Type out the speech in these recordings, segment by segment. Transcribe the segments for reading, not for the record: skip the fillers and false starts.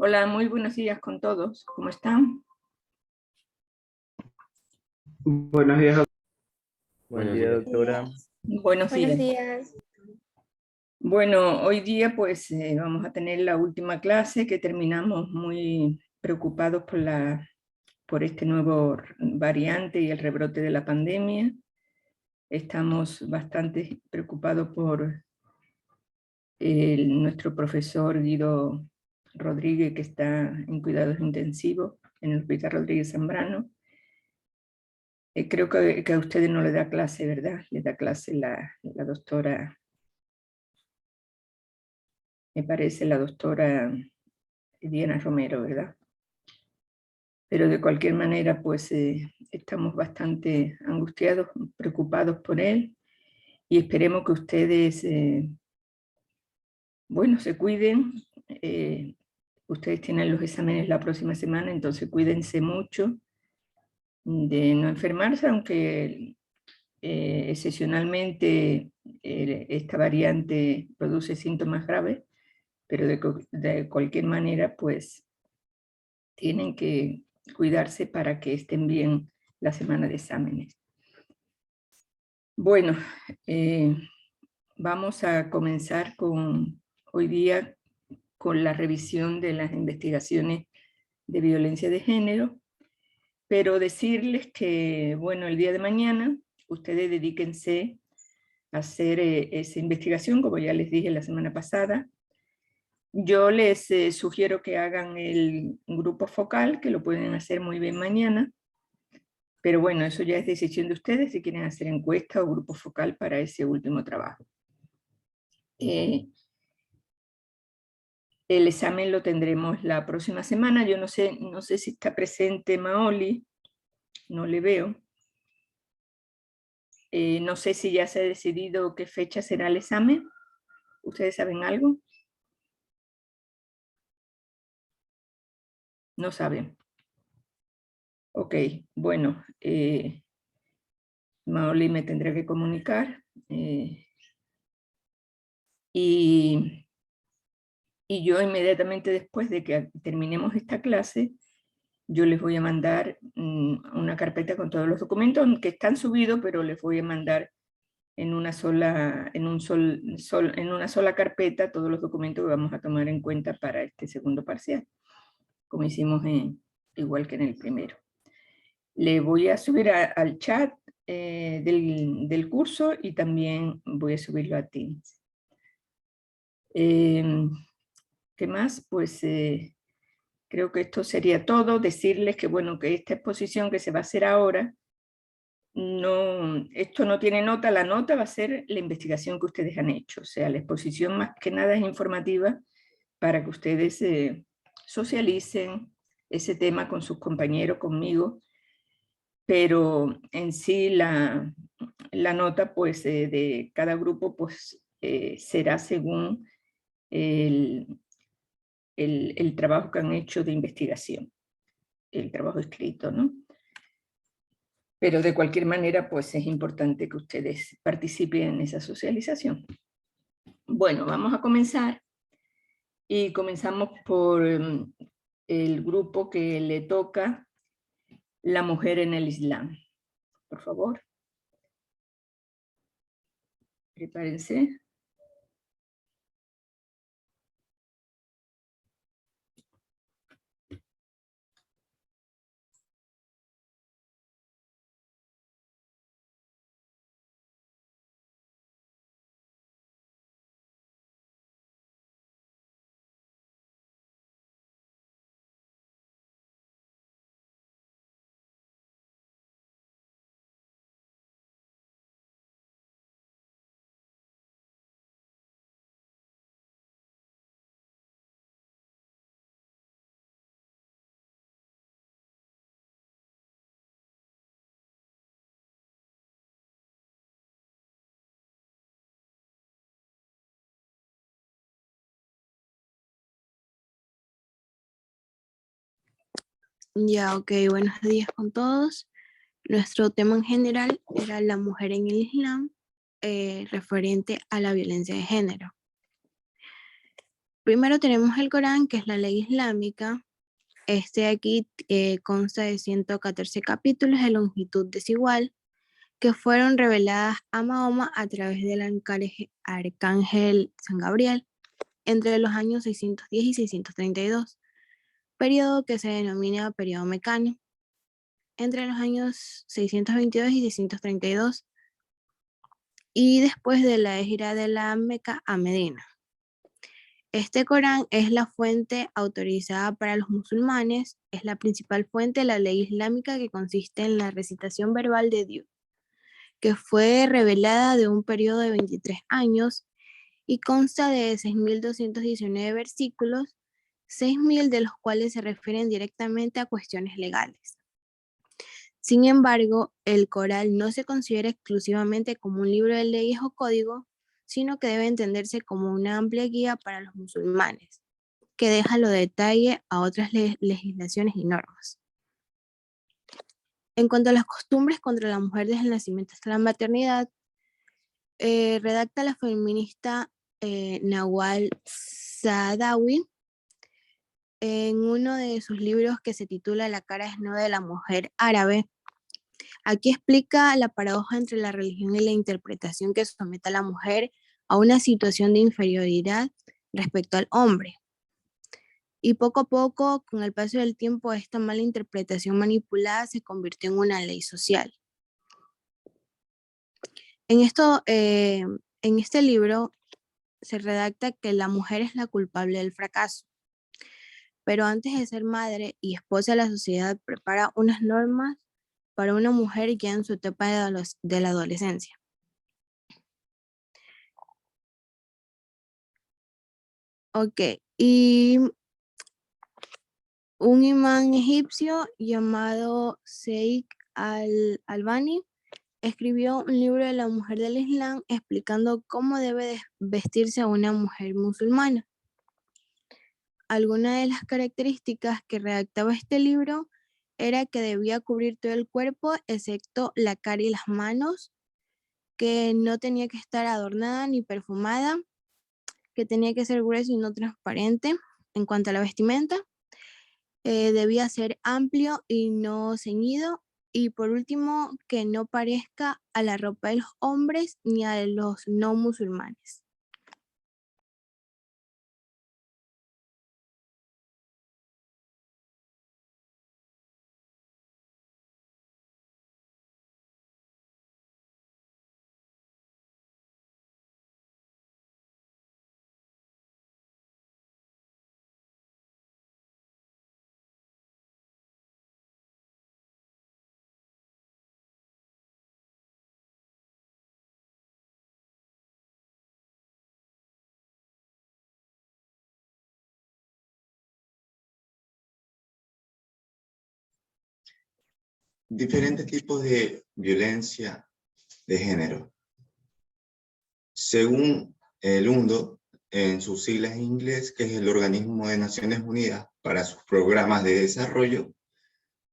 Hola, muy buenos días con todos. ¿Cómo están? Buenos días, buen Buenos día, días. doctora. Buenos Buenos días. días. Bueno, hoy día pues vamos a tener la última clase que terminamos muy preocupados por este nuevo variante y el rebrote de la pandemia. Estamos bastante preocupados por nuestro profesor Guido Rodríguez, que está en cuidados intensivos en el Hospital Rodríguez Zambrano. Creo que a ustedes no le da clase, ¿verdad? Le da clase la doctora, me parece la doctora Diana Romero, ¿verdad? Pero de cualquier manera, pues estamos bastante angustiados, preocupados por él, y esperemos que ustedes, bueno, se cuiden. Ustedes tienen los exámenes la próxima semana, entonces cuídense mucho de no enfermarse, aunque excepcionalmente esta variante produce síntomas graves, pero de cualquier manera, pues tienen que cuidarse para que estén bien la semana de exámenes. Bueno, vamos a comenzar hoy día con la revisión de las investigaciones de violencia de género, pero decirles que, bueno, el día de mañana ustedes dedíquense a hacer esa investigación, como ya les dije la semana pasada. Yo les sugiero que hagan el grupo focal, que lo pueden hacer muy bien mañana, pero bueno, eso ya es decisión de ustedes si quieren hacer encuesta o grupo focal para ese último trabajo. El examen lo tendremos la próxima semana. Yo no sé si está presente Maoli, no le veo. No sé si ya se ha decidido qué fecha será el examen. ¿Ustedes saben algo? No saben. Ok, bueno, Maoli me tendrá que comunicar. Y yo inmediatamente después de que terminemos esta clase, yo les voy a mandar una carpeta con todos los documentos que están subidos, pero les voy a mandar en una sola carpeta todos los documentos que vamos a tomar en cuenta para este segundo parcial, como hicimos igual que en el primero. Le voy a subir al chat del curso y también voy a subirlo a Teams. ¿Qué más? Pues creo que esto sería todo. Decirles que, bueno, que esta exposición que se va a hacer ahora, esto no tiene nota. La nota va a ser la investigación que ustedes han hecho. O sea, la exposición más que nada es informativa para que ustedes socialicen ese tema con sus compañeros, conmigo, pero en sí la nota pues de cada grupo pues será según el trabajo que han hecho de investigación, el trabajo escrito, ¿no? Pero de cualquier manera pues es importante que ustedes participen en esa socialización. Bueno, vamos a comenzar y comenzamos por el grupo que le toca la mujer en el Islam. Por favor. Prepárense. Ya, ok, buenos días con todos. Nuestro tema en general era la mujer en el Islam, referente a la violencia de género. Primero tenemos el Corán, que es la ley islámica. Este aquí consta de 114 capítulos de longitud desigual que fueron reveladas a Mahoma a través del arcángel San Gabriel entre los años 610 y 632, periodo que se denomina periodo mecano. Entre los años 622 y 632, y después de la gira de la Meca a Medina. Este Corán es la fuente autorizada para los musulmanes, es la principal fuente de la ley islámica que consiste en la recitación verbal de Dios, que fue revelada de un periodo de 23 años y consta de 6.219 versículos, 6.000 de los cuales se refieren directamente a cuestiones legales. Sin embargo, el Corán no se considera exclusivamente como un libro de leyes o código, sino que debe entenderse como una amplia guía para los musulmanes, que deja lo detalle a otras legislaciones y normas. En cuanto a las costumbres contra la mujer desde el nacimiento hasta la maternidad, redacta la feminista Nawal Saadawi en uno de sus libros que se titula La cara desnuda de la mujer árabe. Aquí explica la paradoja entre la religión y la interpretación que somete a la mujer a una situación de inferioridad respecto al hombre. Y poco a poco, con el paso del tiempo, esta mala interpretación manipulada se convirtió en una ley social. En este libro se redacta que la mujer es la culpable del fracaso, pero antes de ser madre y esposa, la sociedad prepara unas normas para una mujer ya en su etapa de la adolescencia. Ok, y un imán egipcio llamado Sheikh al-Albani escribió un libro de la mujer del Islam explicando cómo debe vestirse una mujer musulmana. Alguna de las características que redactaba este libro era que debía cubrir todo el cuerpo excepto la cara y las manos, que no tenía que estar adornada ni perfumada, que tenía que ser grueso y no transparente. En cuanto a la vestimenta, debía ser amplio y no ceñido. Y por último, que no parezca a la ropa de los hombres ni a los no musulmanes. Diferentes tipos de violencia de género. Según el UNDO, en sus siglas en inglés, que es el Organismo de Naciones Unidas para sus programas de desarrollo,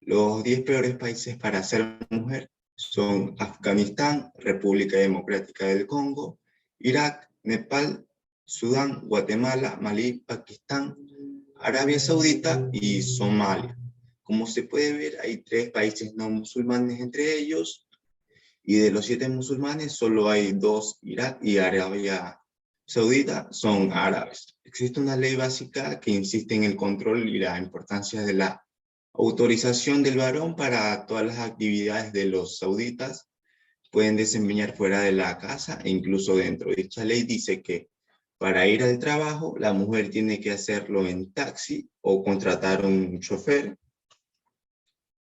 los 10 peores países para ser mujer son Afganistán, República Democrática del Congo, Irak, Nepal, Sudán, Guatemala, Malí, Pakistán, Arabia Saudita y Somalia. Como se puede ver, hay 3 países no musulmanes entre ellos, y de los 7 musulmanes solo hay 2, Irak y Arabia Saudita, son árabes. Existe una ley básica que insiste en el control y la importancia de la autorización del varón para todas las actividades de los sauditas. Pueden desempeñar fuera de la casa e incluso dentro. Dicha ley dice que para ir al trabajo, la mujer tiene que hacerlo en taxi o contratar un chofer.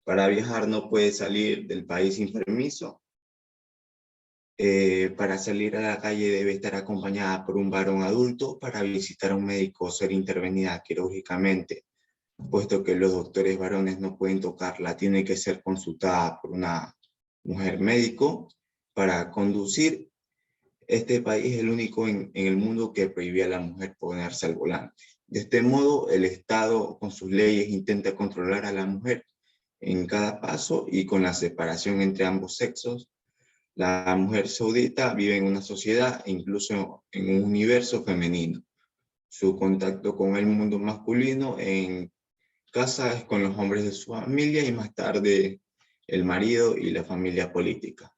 Para viajar no puede salir del país sin permiso. Para salir a la calle debe estar acompañada por un varón adulto. Para visitar a un médico o ser intervenida quirúrgicamente, puesto que los doctores varones no pueden tocarla, tiene que ser consultada por una mujer médico. Para conducir, este país es el único en el mundo que prohibía a la mujer ponerse al volante. De este modo, el Estado con sus leyes intenta controlar a la mujer en cada paso, y con la separación entre ambos sexos, la mujer saudita vive en una sociedad e incluso en un universo femenino. Su contacto con el mundo masculino en casa es con los hombres de su familia y más tarde el marido y la familia política.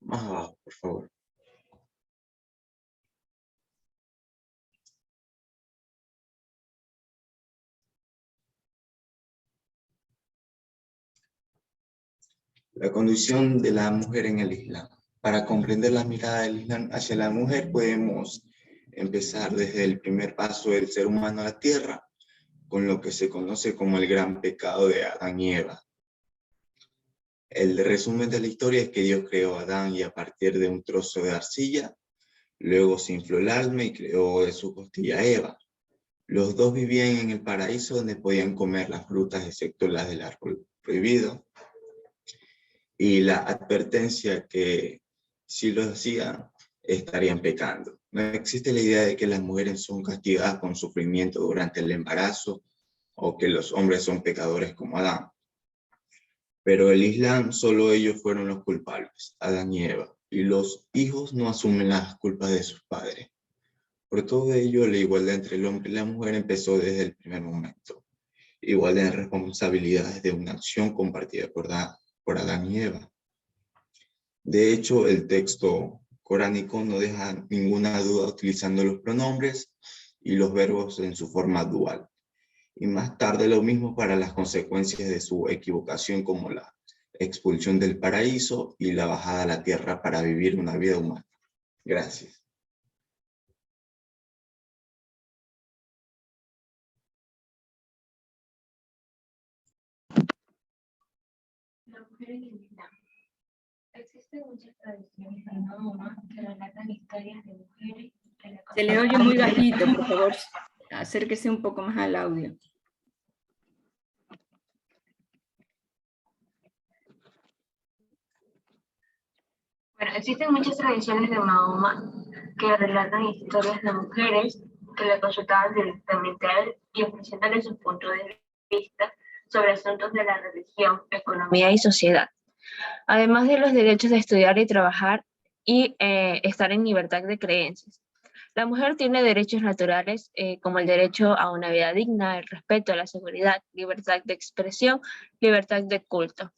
Más abajo, por favor. La condición de la mujer en el Islam. Para comprender la mirada del Islam hacia la mujer podemos empezar desde el primer paso del ser humano a la tierra, con lo que se conoce como el gran pecado de Adán y Eva. El resumen de la historia es que Dios creó a Adán y a partir de un trozo de arcilla, luego se infló el alma y creó de su costilla a Eva. Los dos vivían en el paraíso donde podían comer las frutas excepto las del árbol prohibido. Y la advertencia que si lo hacían estarían pecando. No existe la idea de que las mujeres son castigadas con sufrimiento durante el embarazo o que los hombres son pecadores como Adán. Pero el Islam, solo ellos fueron los culpables, Adán y Eva, y los hijos no asumen las culpas de sus padres. Por todo ello, la igualdad entre el hombre y la mujer empezó desde el primer momento. Igualdad en responsabilidades de una acción compartida por Adán y Eva. De hecho, el texto coránico no deja ninguna duda utilizando los pronombres y los verbos en su forma dual. Y más tarde lo mismo para las consecuencias de su equivocación, como la expulsión del paraíso y la bajada a la tierra para vivir una vida humana. Gracias. La mujer en el Islam. Existen muchas tradiciones de Mahoma que relatan historias de mujeres que la Se le oye muy bajito, por favor, acérquese un poco más al audio. Bueno, existen muchas tradiciones de Mahoma que relatan historias de mujeres que le consultaban directamente a él y ofreciéndole su punto de vista sobre asuntos de la religión, economía y sociedad. Además de los derechos de estudiar y trabajar y estar en libertad de creencias. La mujer tiene derechos naturales como el derecho a una vida digna, el respeto a la seguridad, libertad de expresión, libertad de culto.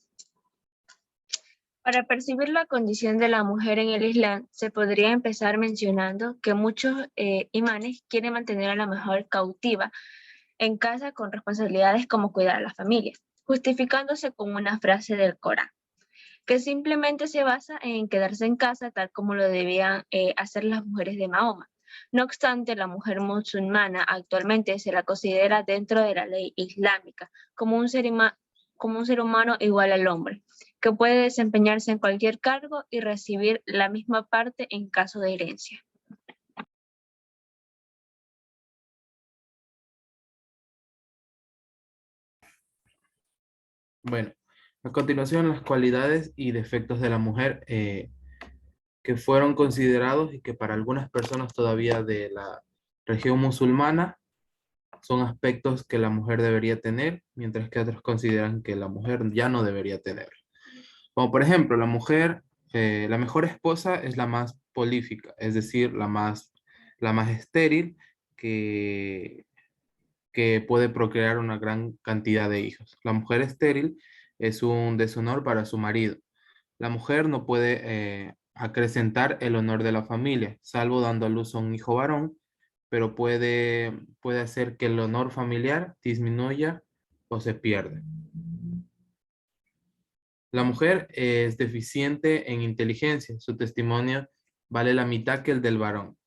Para percibir la condición de la mujer en el Islam, se podría empezar mencionando que muchos imanes quieren mantener a la mujer cautiva en casa con responsabilidades como cuidar a la familia, justificándose con una frase del Corán, que simplemente se basa en quedarse en casa tal como lo debían hacer las mujeres de Mahoma. No obstante, la mujer musulmana actualmente se la considera dentro de la ley islámica como un ser humano igual al hombre, que puede desempeñarse en cualquier cargo y recibir la misma parte en caso de herencia. Bueno, a continuación las cualidades y defectos de la mujer que fueron considerados y que para algunas personas todavía de la región musulmana son aspectos que la mujer debería tener, mientras que otros consideran que la mujer ya no debería tener. Como por ejemplo, la mejor esposa es la más polífica, es decir, la más estéril que puede procrear una gran cantidad de hijos. La mujer estéril es un deshonor para su marido. La mujer no puede acrecentar el honor de la familia, salvo dando a luz a un hijo varón, pero puede hacer que el honor familiar disminuya o se pierda. La mujer es deficiente en inteligencia. Su testimonio vale la mitad que el del varón.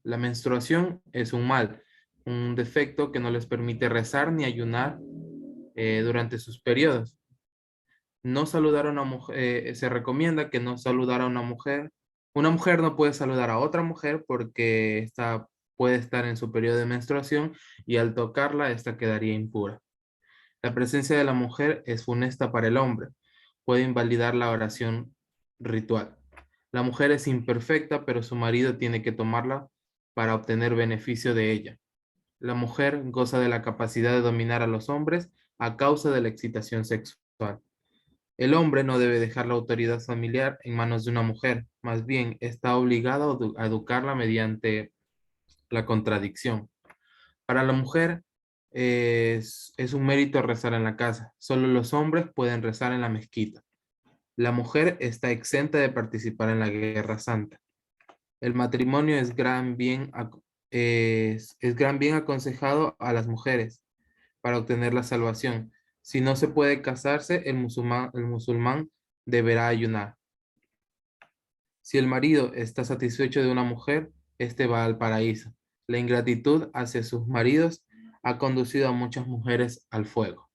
La menstruación es un mal, un defecto que no les permite rezar ni ayunar durante sus periodos. No saludar a una mujer, se recomienda que no saludar a una mujer. Una mujer no puede saludar a otra mujer porque puede estar en su periodo de menstruación y al tocarla, esta quedaría impura. La presencia de la mujer es funesta para el hombre. Puede invalidar la oración ritual. La mujer es imperfecta, pero su marido tiene que tomarla para obtener beneficio de ella. La mujer goza de la capacidad de dominar a los hombres a causa de la excitación sexual. El hombre no debe dejar la autoridad familiar en manos de una mujer, más bien está obligado a educarla mediante la contradicción. Para la mujer es un mérito rezar en la casa, solo los hombres pueden rezar en la mezquita. La mujer está exenta de participar en la guerra santa. El matrimonio es gran bien aconsejado a las mujeres para obtener la salvación. Si no se puede casarse, el musulmán deberá ayunar. Si el marido está satisfecho de una mujer, éste va al paraíso. La ingratitud hacia sus maridos ha conducido a muchas mujeres al fuego.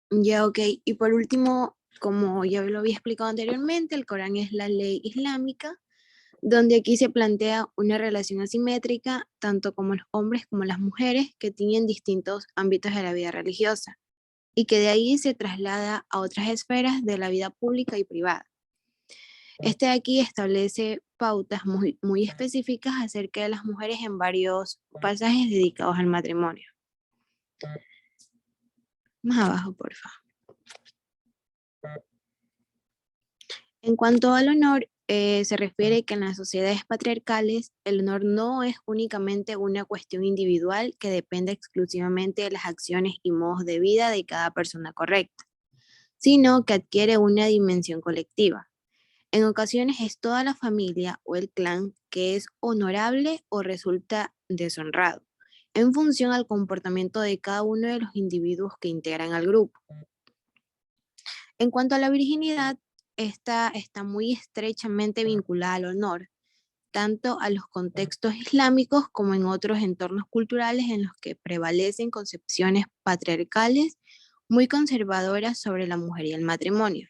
Ya, ok. Y por último, como ya lo había explicado anteriormente, el Corán es la ley islámica, donde aquí se plantea una relación asimétrica, tanto como los hombres como las mujeres, que tienen distintos ámbitos de la vida religiosa, y que de ahí se traslada a otras esferas de la vida pública y privada. Este de aquí establece pautas muy específicas acerca de las mujeres en varios pasajes dedicados al matrimonio. Más abajo, por favor. En cuanto al honor, se refiere que en las sociedades patriarcales el honor no es únicamente una cuestión individual que depende exclusivamente de las acciones y modos de vida de cada persona correcta, sino que adquiere una dimensión colectiva. En ocasiones es toda la familia o el clan que es honorable o resulta deshonrado, en función al comportamiento de cada uno de los individuos que integran al grupo. En cuanto a la virginidad, esta está muy estrechamente vinculada al honor, tanto a los contextos islámicos como en otros entornos culturales en los que prevalecen concepciones patriarcales muy conservadoras sobre la mujer y el matrimonio.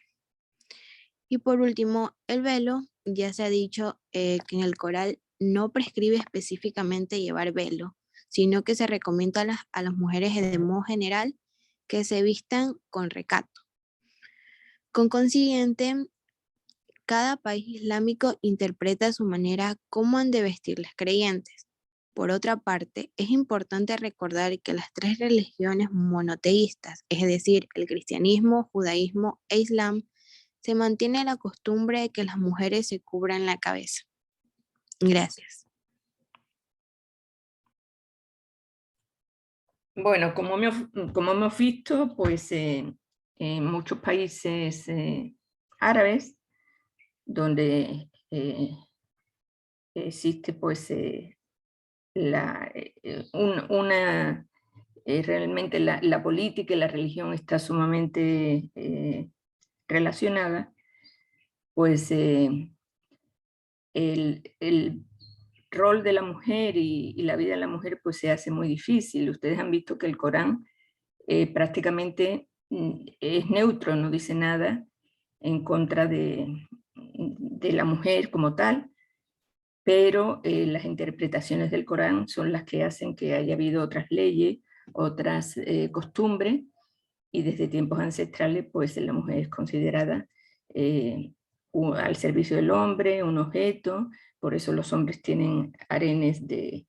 Y por último, el velo, ya se ha dicho que en el Corán no prescribe específicamente llevar velo, sino que se recomienda a las mujeres de modo general que se vistan con recato. Con consiguiente, cada país islámico interpreta a su manera cómo han de vestir las creyentes. Por otra parte, es importante recordar que las tres religiones monoteístas, es decir, el cristianismo, judaísmo e islam, se mantiene la costumbre de que las mujeres se cubran la cabeza. Gracias. Bueno, como hemos visto, pues en muchos países árabes, donde existe pues realmente la política y la religión está sumamente relacionada, pues el rol de la mujer y la vida de la mujer pues se hace muy difícil. Ustedes han visto que el Corán prácticamente es neutro, no dice nada en contra de la mujer como tal, pero las interpretaciones del Corán son las que hacen que haya habido otras leyes, otras costumbres, y desde tiempos ancestrales pues la mujer es considerada al servicio del hombre, un objeto. Por eso los hombres tienen harenes de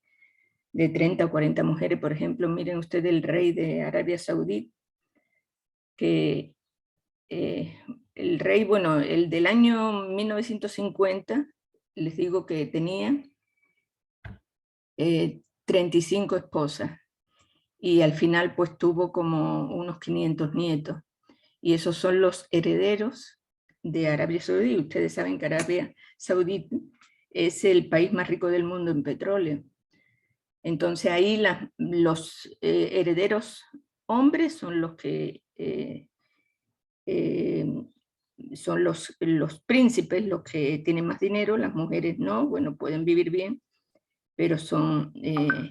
30 o 40 mujeres. Por ejemplo, miren ustedes el rey de Arabia Saudí, que el rey, bueno, el del año 1950, les digo que tenía 35 esposas, y al final pues tuvo como unos 500 nietos, y esos son los herederos de Arabia Saudí. Ustedes saben que Arabia Saudí es el país más rico del mundo en petróleo. Entonces ahí los herederos hombres son los que son los príncipes, los que tienen más dinero. Las mujeres no, bueno, pueden vivir bien, pero son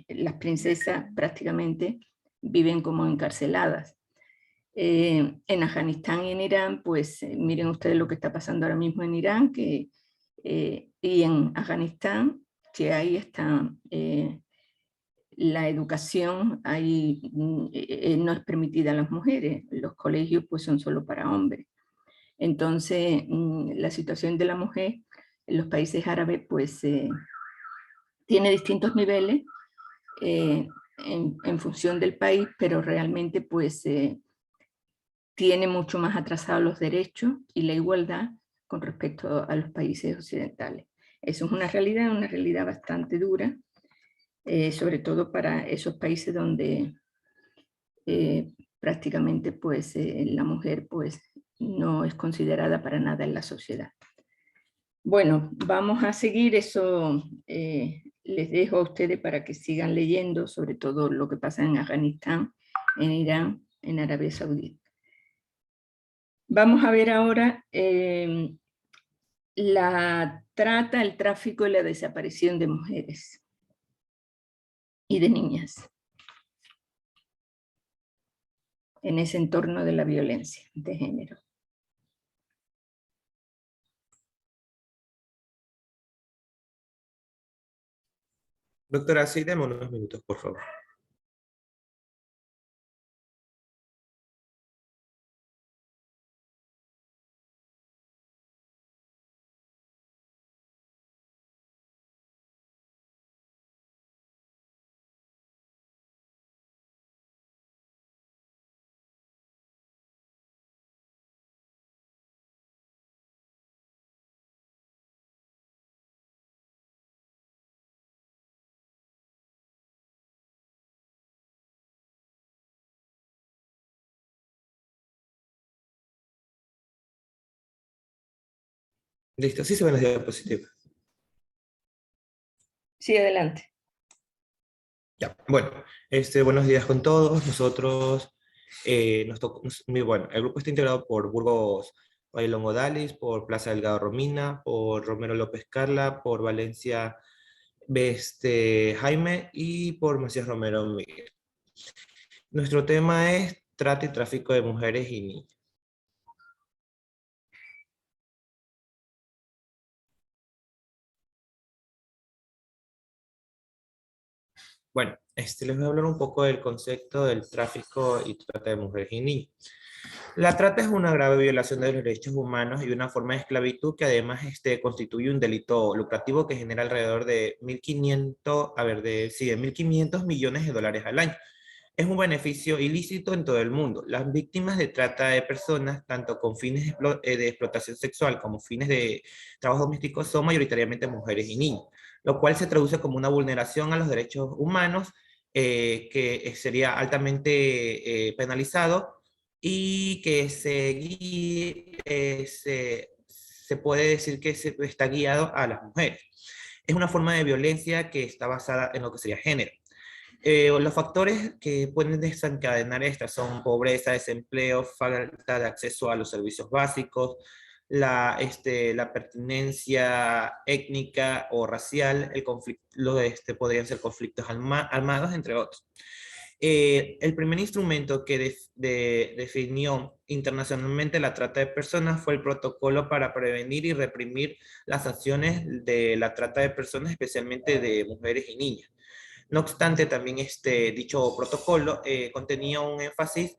las princesas prácticamente viven como encarceladas. En Afganistán y en Irán, pues miren ustedes lo que está pasando ahora mismo en Irán y en Afganistán, que ahí está la educación, ahí no es permitida a las mujeres, los colegios pues son solo para hombres. Entonces la situación de la mujer en los países árabes pues tiene distintos niveles en función del país, pero realmente pues tiene mucho más atrasados los derechos y la igualdad con respecto a los países occidentales. Eso es una realidad bastante dura, sobre todo para esos países donde prácticamente pues la mujer pues no es considerada para nada en la sociedad. Bueno, vamos a seguir eso. Les dejo a ustedes para que sigan leyendo sobre todo lo que pasa en Afganistán, en Irán, en Arabia Saudita. Vamos a ver ahora la trata, el tráfico y la desaparición de mujeres y de niñas en ese entorno de la violencia de género. Doctora, sí, deme unos minutos, por favor. Listo, sí se ven las diapositivas. Sí, adelante. Ya, bueno, buenos días con todos. Nosotros, bueno, el grupo está integrado por Burgos Bailón Odalis, por Plaza Delgado Romina, por Romero López Carla, por Valencia Jaime y por Macías Romero Miguel. Nuestro tema es trata y tráfico de mujeres y niños. Bueno, les voy a hablar un poco del concepto del tráfico y trata de mujeres y niños. La trata es una grave violación de los derechos humanos y una forma de esclavitud que además constituye un delito lucrativo que genera alrededor de 1.500 millones de dólares al año. Es un beneficio ilícito en todo el mundo. Las víctimas de trata de personas, tanto con fines de explotación sexual como fines de trabajo doméstico, son mayoritariamente mujeres y niños, lo cual se traduce como una vulneración a los derechos humanos que sería altamente penalizado y que se puede decir que está guiado a las mujeres. Es una forma de violencia que está basada en lo que sería género. Los factores que pueden desencadenar estas son pobreza, desempleo, falta de acceso a los servicios básicos, la pertenencia étnica o racial, podrían ser conflictos armados, entre otros. El primer instrumento que definió internacionalmente la trata de personas fue el protocolo para prevenir y reprimir las acciones de la trata de personas, especialmente de mujeres y niñas. No obstante, también dicho protocolo contenía un énfasis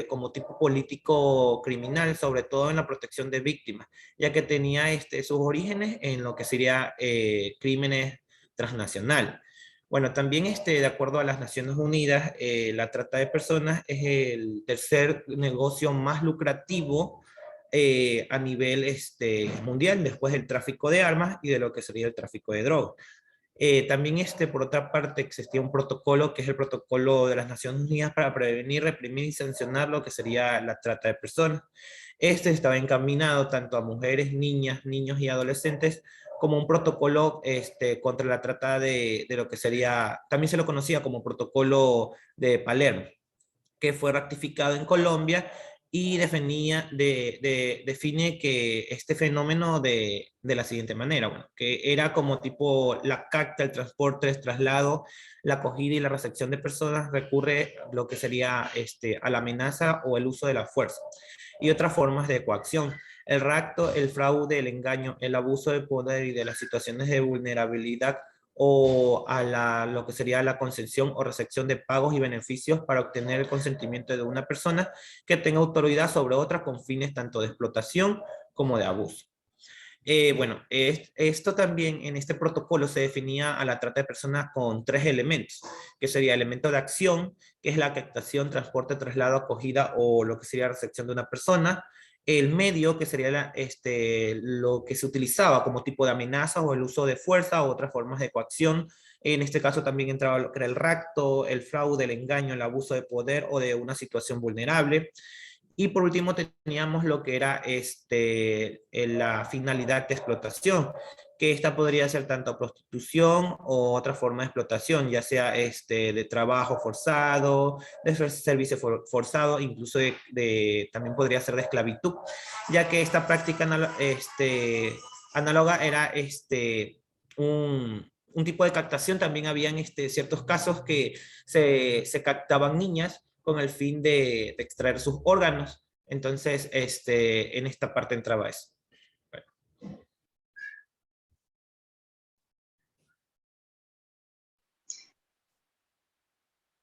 como tipo político criminal, sobre todo en la protección de víctimas, ya que tenía sus orígenes en lo que sería crímenes transnacionales. Bueno, también de acuerdo a las Naciones Unidas, la trata de personas es el tercer negocio más lucrativo a nivel mundial, después del tráfico de armas y de lo que sería el tráfico de drogas. También por otra parte existía un protocolo que es el protocolo de las Naciones Unidas para prevenir, reprimir y sancionar lo que sería la trata de personas. Estaba encaminado tanto a mujeres, niñas, niños y adolescentes como un protocolo contra la trata de lo que sería, también se lo conocía como protocolo de Palermo, que fue ratificado en Colombia y define que este fenómeno de la siguiente manera, bueno, que era como tipo la capta, el transporte, el traslado, la acogida y la recepción de personas recurre a lo que sería a la amenaza o el uso de la fuerza y otras formas de coacción. El rapto, el fraude, el engaño, el abuso de poder y de las situaciones de vulnerabilidad o a lo que sería la concesión o recepción de pagos y beneficios para obtener el consentimiento de una persona que tenga autoridad sobre otra con fines tanto de explotación como de abuso. Esto también en este protocolo se definía a la trata de personas con 3 elementos, que sería el elemento de acción, que es la captación, transporte, traslado, acogida o lo que sería recepción de una persona; el medio, que sería lo que se utilizaba como tipo de amenaza o el uso de fuerza o otras formas de coacción. En este caso también entraba lo que era el rapto, el fraude, el engaño, el abuso de poder o de una situación vulnerable. Y por último teníamos lo que era la finalidad de explotación, que esta podría ser tanto prostitución o otra forma de explotación, ya sea de trabajo forzado, de servicio forzado, incluso también podría ser de esclavitud, ya que esta práctica análoga era un tipo de captación. También habían ciertos casos que se captaban niñas con el fin de extraer sus órganos. Entonces, en esta parte entraba eso.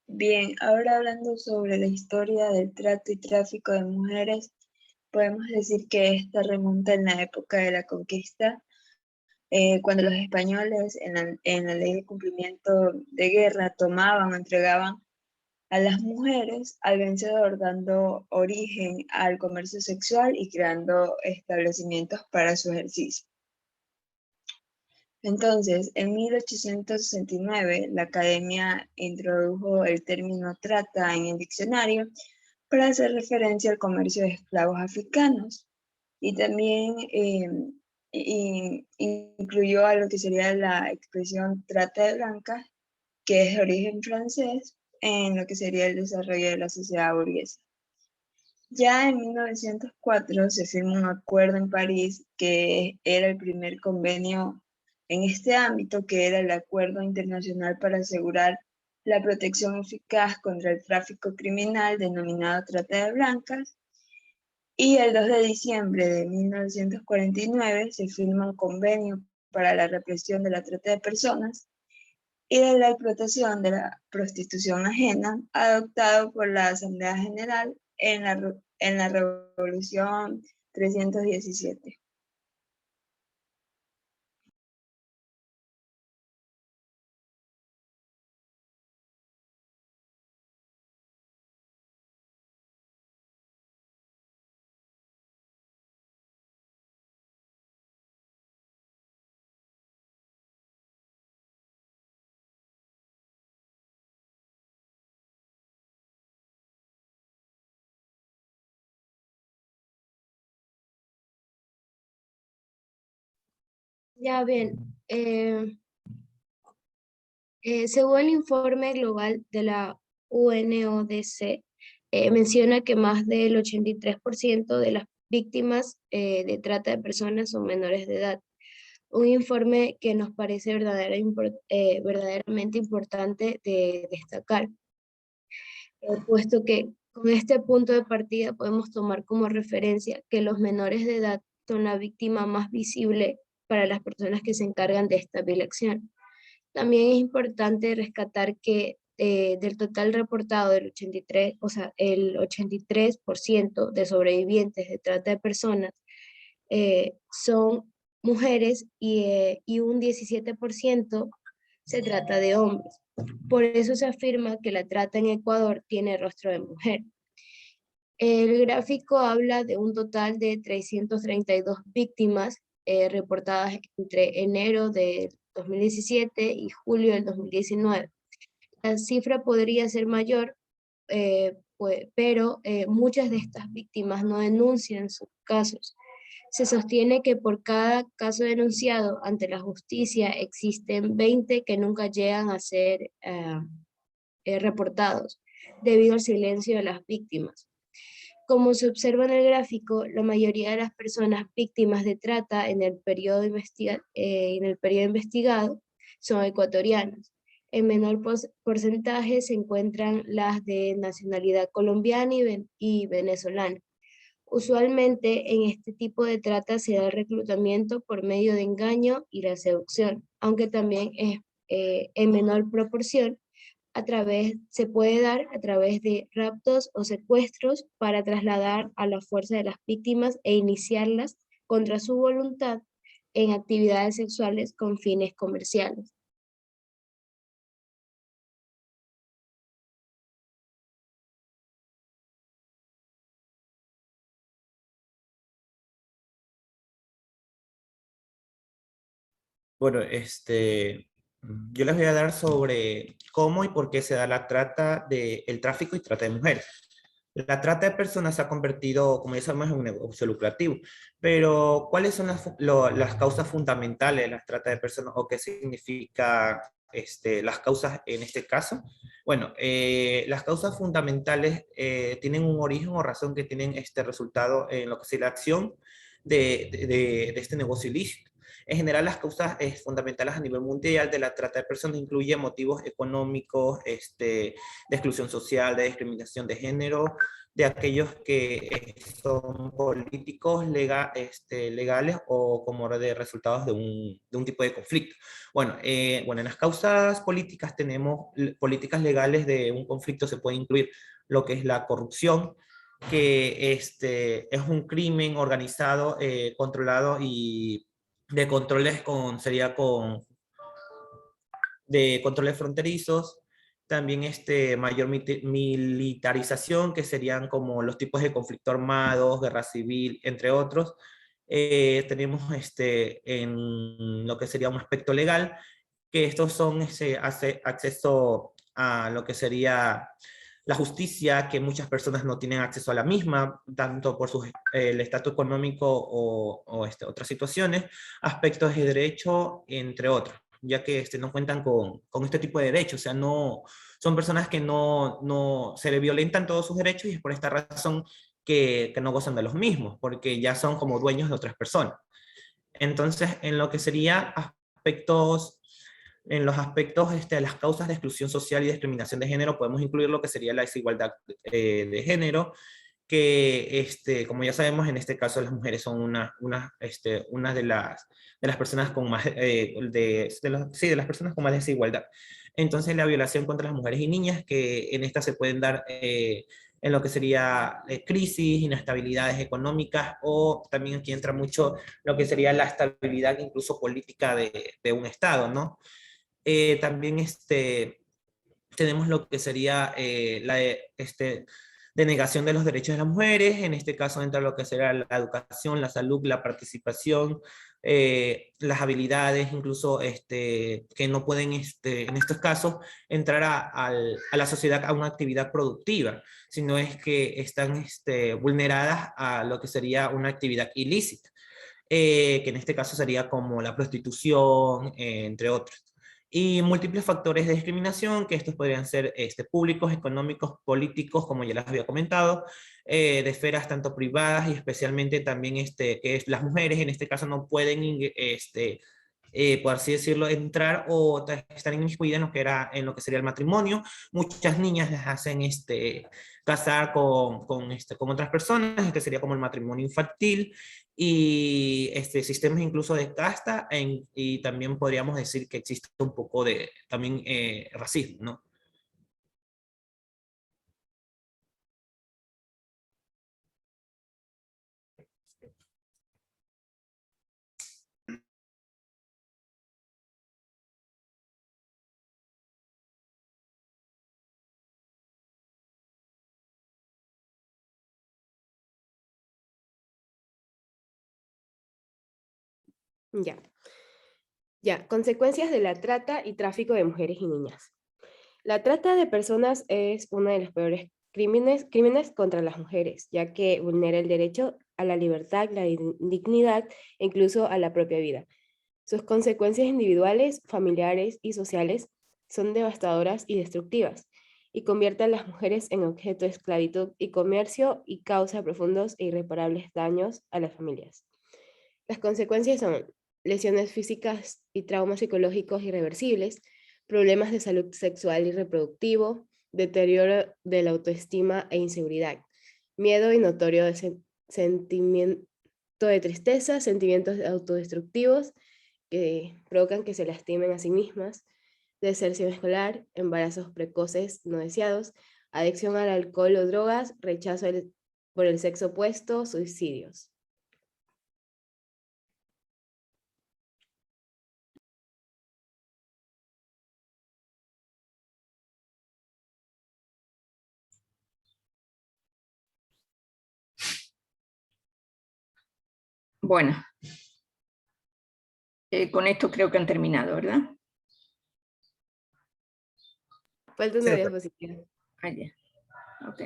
Bien, ahora hablando sobre la historia del trato y tráfico de mujeres, podemos decir que esta remonta en la época de la conquista, cuando los españoles en la ley de cumplimiento de guerra tomaban o entregaban a las mujeres al vencedor, dando origen al comercio sexual y creando establecimientos para su ejercicio. Entonces, en 1869, la Academia introdujo el término trata en el diccionario para hacer referencia al comercio de esclavos africanos, y también incluyó a lo que sería la expresión trata de blancas, que es de origen francés, en lo que sería el desarrollo de la sociedad burguesa. Ya en 1904 se firmó un acuerdo en París, que era el primer convenio en este ámbito, que era el Acuerdo Internacional para asegurar la protección eficaz contra el tráfico criminal, denominado trata de blancas. Y el 2 de diciembre de 1949 se firma un convenio para la represión de la trata de personas y de la explotación de la prostitución ajena, adoptado por la Asamblea General en la Revolución 317. Ya bien, según el informe global de la UNODC, menciona que más del 83% de las víctimas de trata de personas son menores de edad. Un informe que nos parece verdaderamente importante de destacar, puesto que con este punto de partida podemos tomar como referencia que los menores de edad son la víctima más visible para las personas que se encargan de esta violación. También es importante rescatar que del total reportado del 83, o sea, el 83% de sobrevivientes de trata de personas son mujeres y un 17% se trata de hombres. Por eso se afirma que la trata en Ecuador tiene rostro de mujer. El gráfico habla de un total de 332 víctimas reportadas entre enero de 2017 y julio del 2019. La cifra podría ser mayor, pero muchas de estas víctimas no denuncian sus casos. Se sostiene que por cada caso denunciado ante la justicia existen 20 que nunca llegan a ser reportados debido al silencio de las víctimas. Como se observa en el gráfico, la mayoría de las personas víctimas de trata en el periodo investigado son ecuatorianas. En menor porcentaje se encuentran las de nacionalidad colombiana y venezolana. Usualmente en este tipo de trata se da el reclutamiento por medio de engaño y la seducción, aunque también es en menor proporción se puede dar a través de raptos o secuestros para trasladar a la fuerza de las víctimas e iniciarlas contra su voluntad en actividades sexuales con fines comerciales. Bueno, yo les voy a dar sobre cómo y por qué se da la trata el tráfico y trata de mujeres. La trata de personas se ha convertido, como ya sabemos, en un negocio lucrativo. Pero, ¿cuáles son las causas fundamentales de la trata de personas o qué significa las causas en este caso? Bueno, las causas fundamentales tienen un origen o razón que tienen este resultado en lo que es la acción de este negocio ilícito. En general, las causas fundamentales a nivel mundial de la trata de personas incluyen motivos económicos, de exclusión social, de discriminación de género, de aquellos que son políticos, legales o como de resultados de un tipo de conflicto. Bueno, en las causas políticas tenemos políticas legales de un conflicto, se puede incluir lo que es la corrupción, que es un crimen organizado, controlado y de controles de controles fronterizos, también mayor militarización, que serían como los tipos de conflicto armados, guerra civil, entre otros. Tenemos en lo que sería un aspecto legal, que estos son acceso a lo que sería la justicia, que muchas personas no tienen acceso a la misma, tanto por el estatus económico o otras situaciones, aspectos de derecho, entre otros, ya que no cuentan con este tipo de derechos, o sea, no, son personas que no se le violentan todos sus derechos y es por esta razón que no gozan de los mismos, porque ya son como dueños de otras personas. Entonces, en lo que sería en los aspectos de las causas de exclusión social y discriminación de género, podemos incluir lo que sería la desigualdad de género, que como ya sabemos, en este caso las mujeres son una de las personas con más, de las personas con más desigualdad. Entonces, la violación contra las mujeres y niñas, que en esta se pueden dar en lo que sería crisis, inestabilidades económicas, o también aquí entra mucho lo que sería la estabilidad incluso política de un Estado, ¿no? También tenemos lo que sería la denegación de los derechos de las mujeres, en este caso entra lo que será la educación, la salud, la participación, las habilidades, incluso que no pueden, en estos casos, entrar a la sociedad a una actividad productiva, sino es que están vulneradas a lo que sería una actividad ilícita, que en este caso sería como la prostitución, entre otros. Y múltiples factores de discriminación, que estos podrían ser públicos, económicos, políticos, como ya les había comentado, de esferas tanto privadas y especialmente también que las mujeres en este caso no pueden, por así decirlo, entrar o estar inmiscuidas en lo que sería el matrimonio. Muchas niñas las hacen casar con otras personas, que sería como el matrimonio infantil, y sistemas incluso de casta, y también podríamos decir que existe un poco de también racismo, ¿no? Ya, consecuencias de la trata y tráfico de mujeres y niñas. La trata de personas es uno de los peores crímenes contra las mujeres, ya que vulnera el derecho a la libertad, la dignidad e incluso a la propia vida. Sus consecuencias individuales, familiares y sociales son devastadoras y destructivas, y convierte a las mujeres en objeto de esclavitud y comercio y causa profundos e irreparables daños a las familias. Las consecuencias son lesiones físicas y traumas psicológicos irreversibles, problemas de salud sexual y reproductivo, deterioro de la autoestima e inseguridad, miedo y notorio sentimiento de tristeza, sentimientos autodestructivos que provocan que se lastimen a sí mismas, deserción escolar, embarazos precoces no deseados, adicción al alcohol o drogas, rechazo por el sexo opuesto, suicidios. Bueno, con esto creo que han terminado, ¿verdad? Falta una diapositiva. Ah, ya. Ok.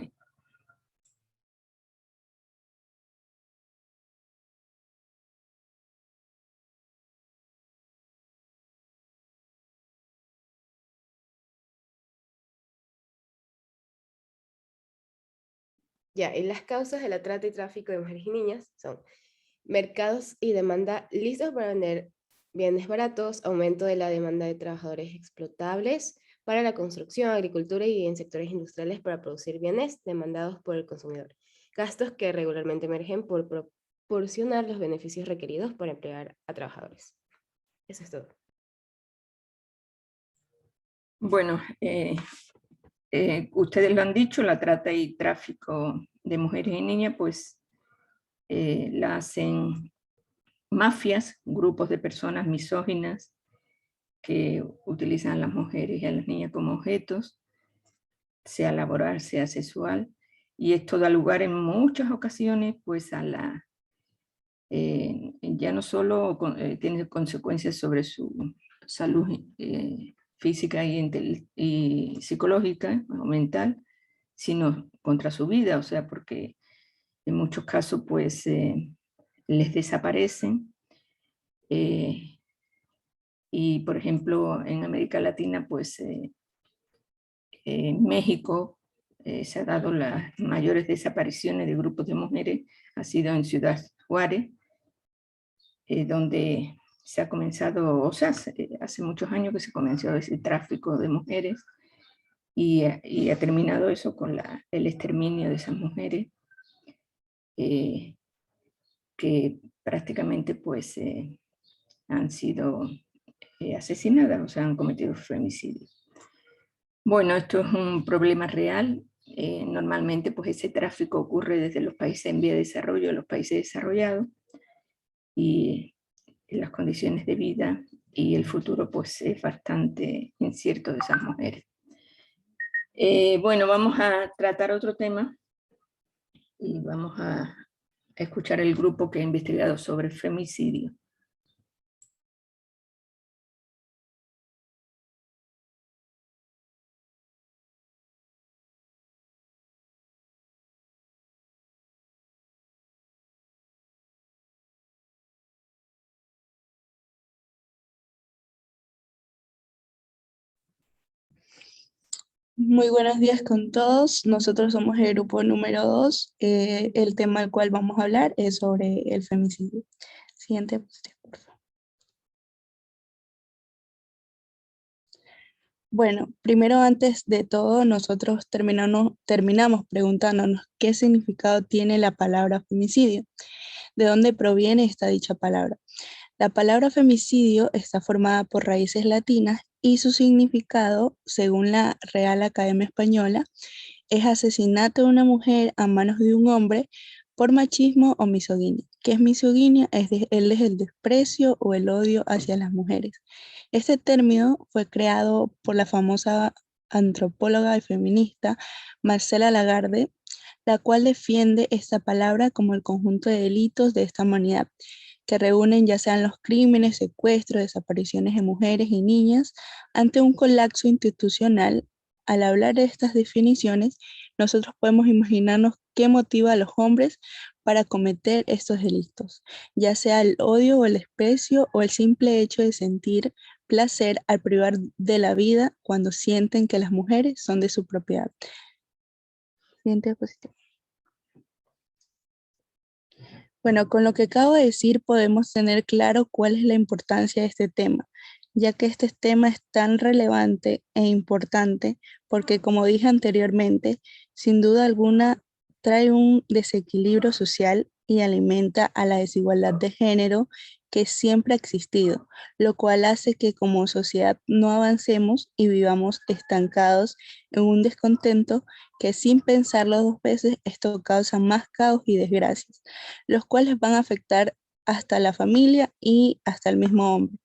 Ya, y las causas de la trata y tráfico de mujeres y niñas son mercados y demanda listos para vender bienes baratos, aumento de la demanda de trabajadores explotables para la construcción, agricultura y en sectores industriales para producir bienes demandados por el consumidor. Gastos que regularmente emergen por proporcionar los beneficios requeridos para emplear a trabajadores. Eso es todo. Bueno, ustedes lo han dicho, la trata y tráfico de mujeres y niñas, pues la hacen mafias, grupos de personas misóginas que utilizan a las mujeres y a las niñas como objetos, sea laboral, sea sexual, y esto da lugar en muchas ocasiones pues a la, ya no solo tiene consecuencias sobre su salud física y psicológica o mental, sino contra su vida, o sea, porque en muchos casos pues les desaparecen. Y por ejemplo en América Latina pues en México se ha dado las mayores desapariciones de grupos de mujeres, ha sido en Ciudad Juárez, donde se ha comenzado, o sea, hace muchos años que se comenzó ese tráfico de mujeres y ha terminado eso con el exterminio de esas mujeres que prácticamente pues han sido asesinadas, o sea, han cometido femicidio. Bueno, esto es un problema real. Normalmente pues ese tráfico ocurre desde los países en vía de desarrollo a los países desarrollados y las condiciones de vida y el futuro pues es bastante incierto de esas mujeres. Bueno, vamos a tratar otro tema y vamos a escuchar el grupo que ha investigado sobre femicidio. Muy buenos días con todos. Nosotros somos el grupo número 2. El tema del cual vamos a hablar es sobre el femicidio. Siguiente diapositiva, por favor. Bueno, primero antes de todo, nosotros terminamos preguntándonos qué significado tiene la palabra femicidio, de dónde proviene esta dicha palabra. La palabra femicidio está formada por raíces latinas y su significado, según la Real Academia Española, es asesinato de una mujer a manos de un hombre por machismo o misoginia. ¿Qué es misoginia? Es el desprecio o el odio hacia las mujeres. Este término fue creado por la famosa antropóloga y feminista Marcela Lagarde, la cual defiende esta palabra como el conjunto de delitos de esta humanidad, que reúnen ya sean los crímenes, secuestros, desapariciones de mujeres y niñas, ante un colapso institucional. Al hablar de estas definiciones, nosotros podemos imaginarnos qué motiva a los hombres para cometer estos delitos, ya sea el odio o el desprecio o el simple hecho de sentir placer al privar de la vida cuando sienten que las mujeres son de su propiedad. Siguiente diapositiva. Bueno, con lo que acabo de decir podemos tener claro cuál es la importancia de este tema, ya que este tema es tan relevante e importante porque, como dije anteriormente, sin duda alguna trae un desequilibrio social y alimenta a la desigualdad de género que siempre ha existido, lo cual hace que como sociedad no avancemos y vivamos estancados en un descontento que, sin pensarlo dos veces, esto causa más caos y desgracias, los cuales van a afectar hasta la familia y hasta el mismo hombre.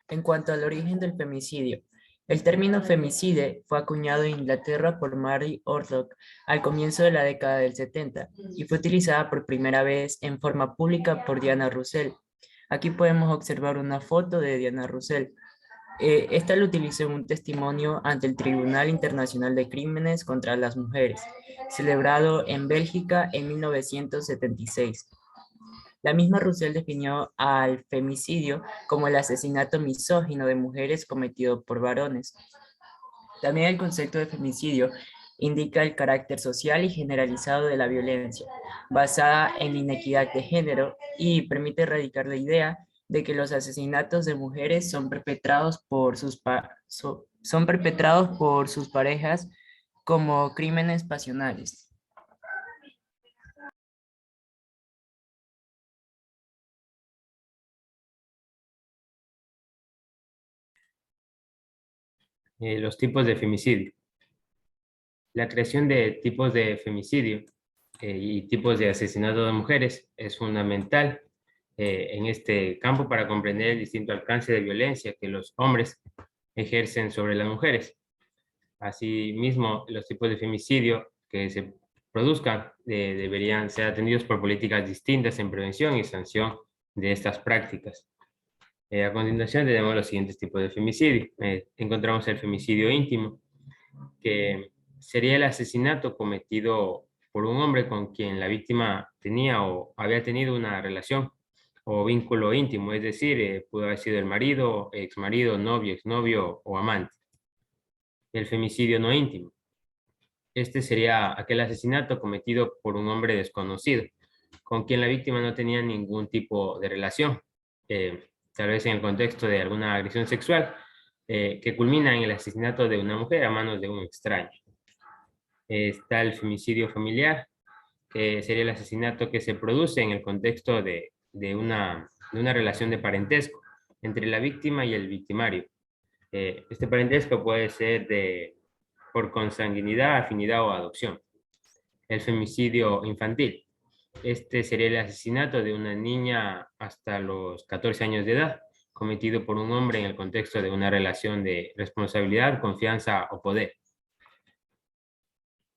En cuanto al origen del femicidio, El término femicide fue acuñado en Inglaterra por Mary Ortlock al comienzo de la década del 70 y fue utilizada por primera vez en forma pública por Diana Russell. Aquí podemos observar una foto de Diana Russell. Esta lo utilizó en un testimonio ante el Tribunal Internacional de Crímenes contra las Mujeres, celebrado en Bélgica en 1976. La misma Russell definió al femicidio como el asesinato misógino de mujeres cometido por varones. También el concepto de femicidio indica el carácter social y generalizado de la violencia, basada en la inequidad de género, y permite erradicar la idea de que los asesinatos de mujeres son perpetrados por sus parejas como crímenes pasionales. Los tipos de femicidio. La creación de tipos de femicidio y tipos de asesinato de mujeres es fundamental en este campo para comprender el distinto alcance de violencia que los hombres ejercen sobre las mujeres. Asimismo, los tipos de femicidio que se produzcan deberían ser atendidos por políticas distintas en prevención y sanción de estas prácticas. A continuación tenemos los siguientes tipos de femicidio. Encontramos el femicidio íntimo, que sería el asesinato cometido por un hombre con quien la víctima tenía o había tenido una relación o vínculo íntimo, es decir, pudo haber sido el marido, exmarido, novio, exnovio o amante. El femicidio no íntimo. Este sería aquel asesinato cometido por un hombre desconocido, con quien la víctima no tenía ningún tipo de relación, tal vez en el contexto de alguna agresión sexual, que culmina en el asesinato de una mujer a manos de un extraño. Está el femicidio familiar, que sería el asesinato que se produce en el contexto de una relación de parentesco entre la víctima y el victimario. Este parentesco puede ser por consanguinidad, afinidad o adopción. El femicidio infantil. Este sería el asesinato de una niña hasta los 14 años de edad, cometido por un hombre en el contexto de una relación de responsabilidad, confianza o poder.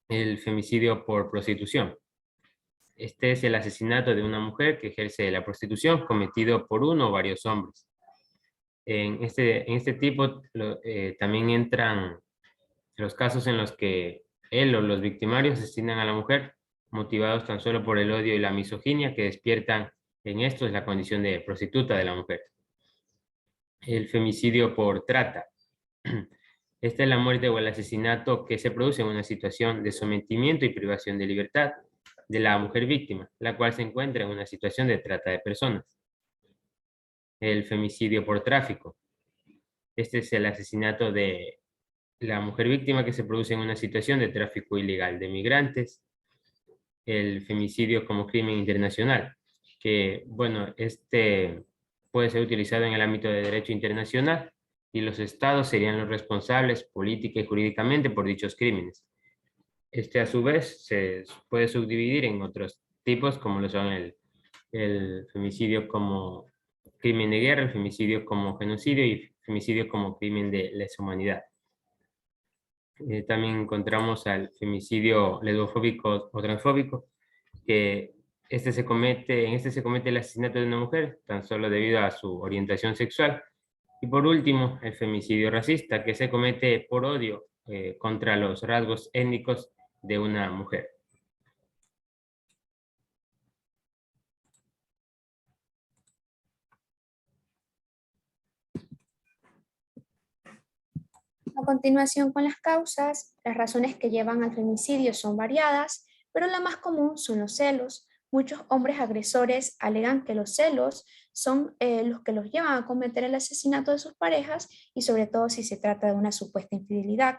El femicidio por prostitución. Este es el asesinato de una mujer que ejerce la prostitución, cometido por uno o varios hombres. En este tipo también entran los casos en los que él o los victimarios asesinan a la mujer, motivados tan solo por el odio y la misoginia que despiertan en estos la condición de prostituta de la mujer. El femicidio por trata. Esta es la muerte o el asesinato que se produce en una situación de sometimiento y privación de libertad de la mujer víctima, la cual se encuentra en una situación de trata de personas. El femicidio por tráfico. Este es el asesinato de la mujer víctima que se produce en una situación de tráfico ilegal de migrantes. El femicidio como crimen internacional, que, bueno, este puede ser utilizado en el ámbito de derecho internacional y los estados serían los responsables política y jurídicamente por dichos crímenes. Este, a su vez, se puede subdividir en otros tipos, como lo son el femicidio como crimen de guerra, el femicidio como genocidio y femicidio como crimen de lesa humanidad. También encontramos al femicidio lesbofóbico o transfóbico, que en este se comete el asesinato de una mujer tan solo debido a su orientación sexual. Y por último, el femicidio racista, que se comete por odio contra los rasgos étnicos de una mujer. A continuación, con las causas, las razones que llevan al femicidio son variadas, pero la más común son los celos. Muchos hombres agresores alegan que los celos son los que los llevan a cometer el asesinato de sus parejas y sobre todo si se trata de una supuesta infidelidad.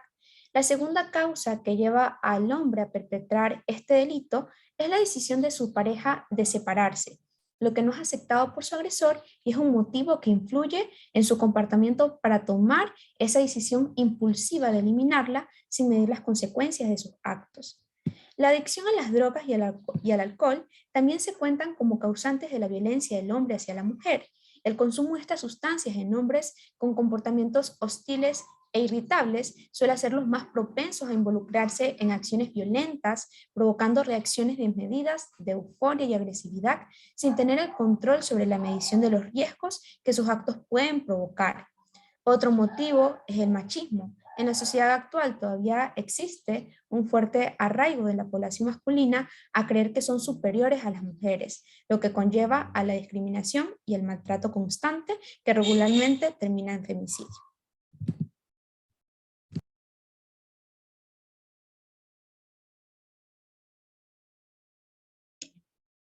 La segunda causa que lleva al hombre a perpetrar este delito es la decisión de su pareja de separarse, lo que no es aceptado por su agresor y es un motivo que influye en su comportamiento para tomar esa decisión impulsiva de eliminarla sin medir las consecuencias de sus actos. La adicción a las drogas y al alcohol también se cuentan como causantes de la violencia del hombre hacia la mujer. El consumo de estas sustancias en hombres con comportamientos hostiles e irritables, suele hacerlos más propensos a involucrarse en acciones violentas, provocando reacciones desmedidas de euforia y agresividad, sin tener el control sobre la medición de los riesgos que sus actos pueden provocar. Otro motivo es el machismo. En la sociedad actual todavía existe un fuerte arraigo de la población masculina a creer que son superiores a las mujeres, lo que conlleva a la discriminación y el maltrato constante que regularmente termina en femicidio.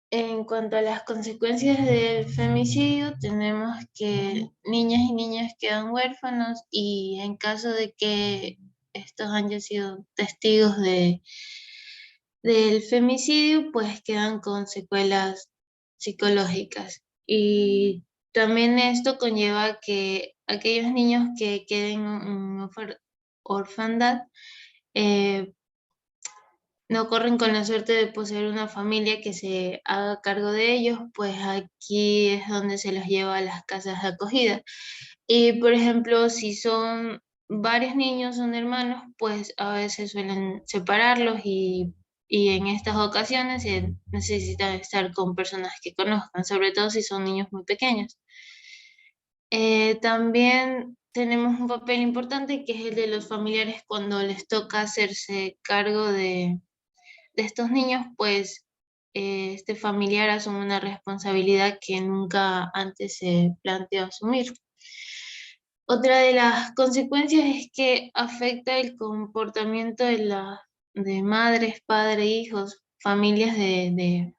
En cuanto a las consecuencias del femicidio, tenemos que niñas y niños quedan huérfanos y en caso de que estos hayan sido testigos del femicidio, pues quedan con secuelas psicológicas. Y también esto conlleva que aquellos niños que queden en orfandad no corren con la suerte de poseer una familia que se haga cargo de ellos, pues aquí es donde se los lleva a las casas de acogida. Y por ejemplo, si son varios niños, son hermanos, pues a veces suelen separarlos y en estas ocasiones se necesitan estar con personas que conozcan, sobre todo si son niños muy pequeños. También tenemos un papel importante que es el de los familiares cuando les toca hacerse cargo de estos niños, pues este familiar asume una responsabilidad que nunca antes se planteó asumir. Otra de las consecuencias es que afecta el comportamiento de madres, padres, hijos, familias de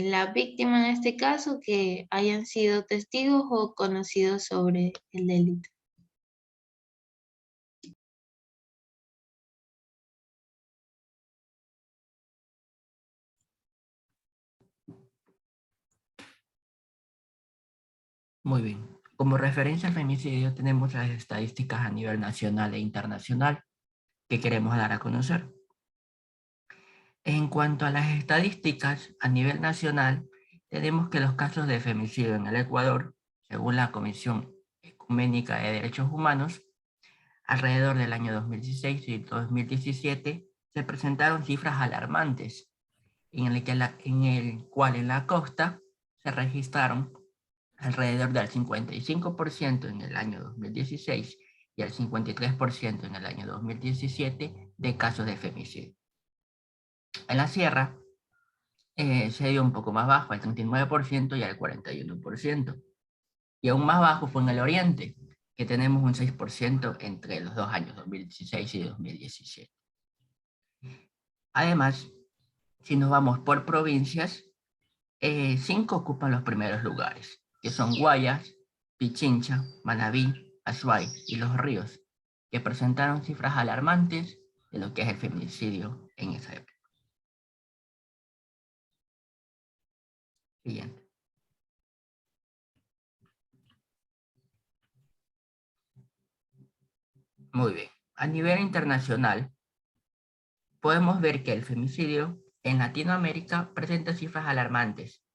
la víctima en este caso, que hayan sido testigos o conocidos sobre el delito. Muy bien. Como referencia al femicidio tenemos las estadísticas a nivel nacional e internacional que queremos dar a conocer. En cuanto a las estadísticas a nivel nacional, tenemos que los casos de femicidio en el Ecuador, según la Comisión Ecuménica de Derechos Humanos, alrededor del año 2016 y 2017 se presentaron cifras alarmantes, en el cual en la costa se registraron alrededor del 55% en el año 2016 y el 53% en el año 2017 de casos de femicidio. En la sierra se dio un poco más bajo, al 39% y al 41%. Y aún más bajo fue en el oriente, que tenemos un 6% entre los dos años, 2016 y 2017. Además, si nos vamos por provincias, 5 ocupan los primeros lugares, que son Guayas, Pichincha, Manabí, Azuay y Los Ríos, que presentaron cifras alarmantes de lo que es el femicidio en esa época. Siguiente. Muy bien. A nivel internacional, podemos ver que el femicidio en Latinoamérica presenta cifras alarmantes,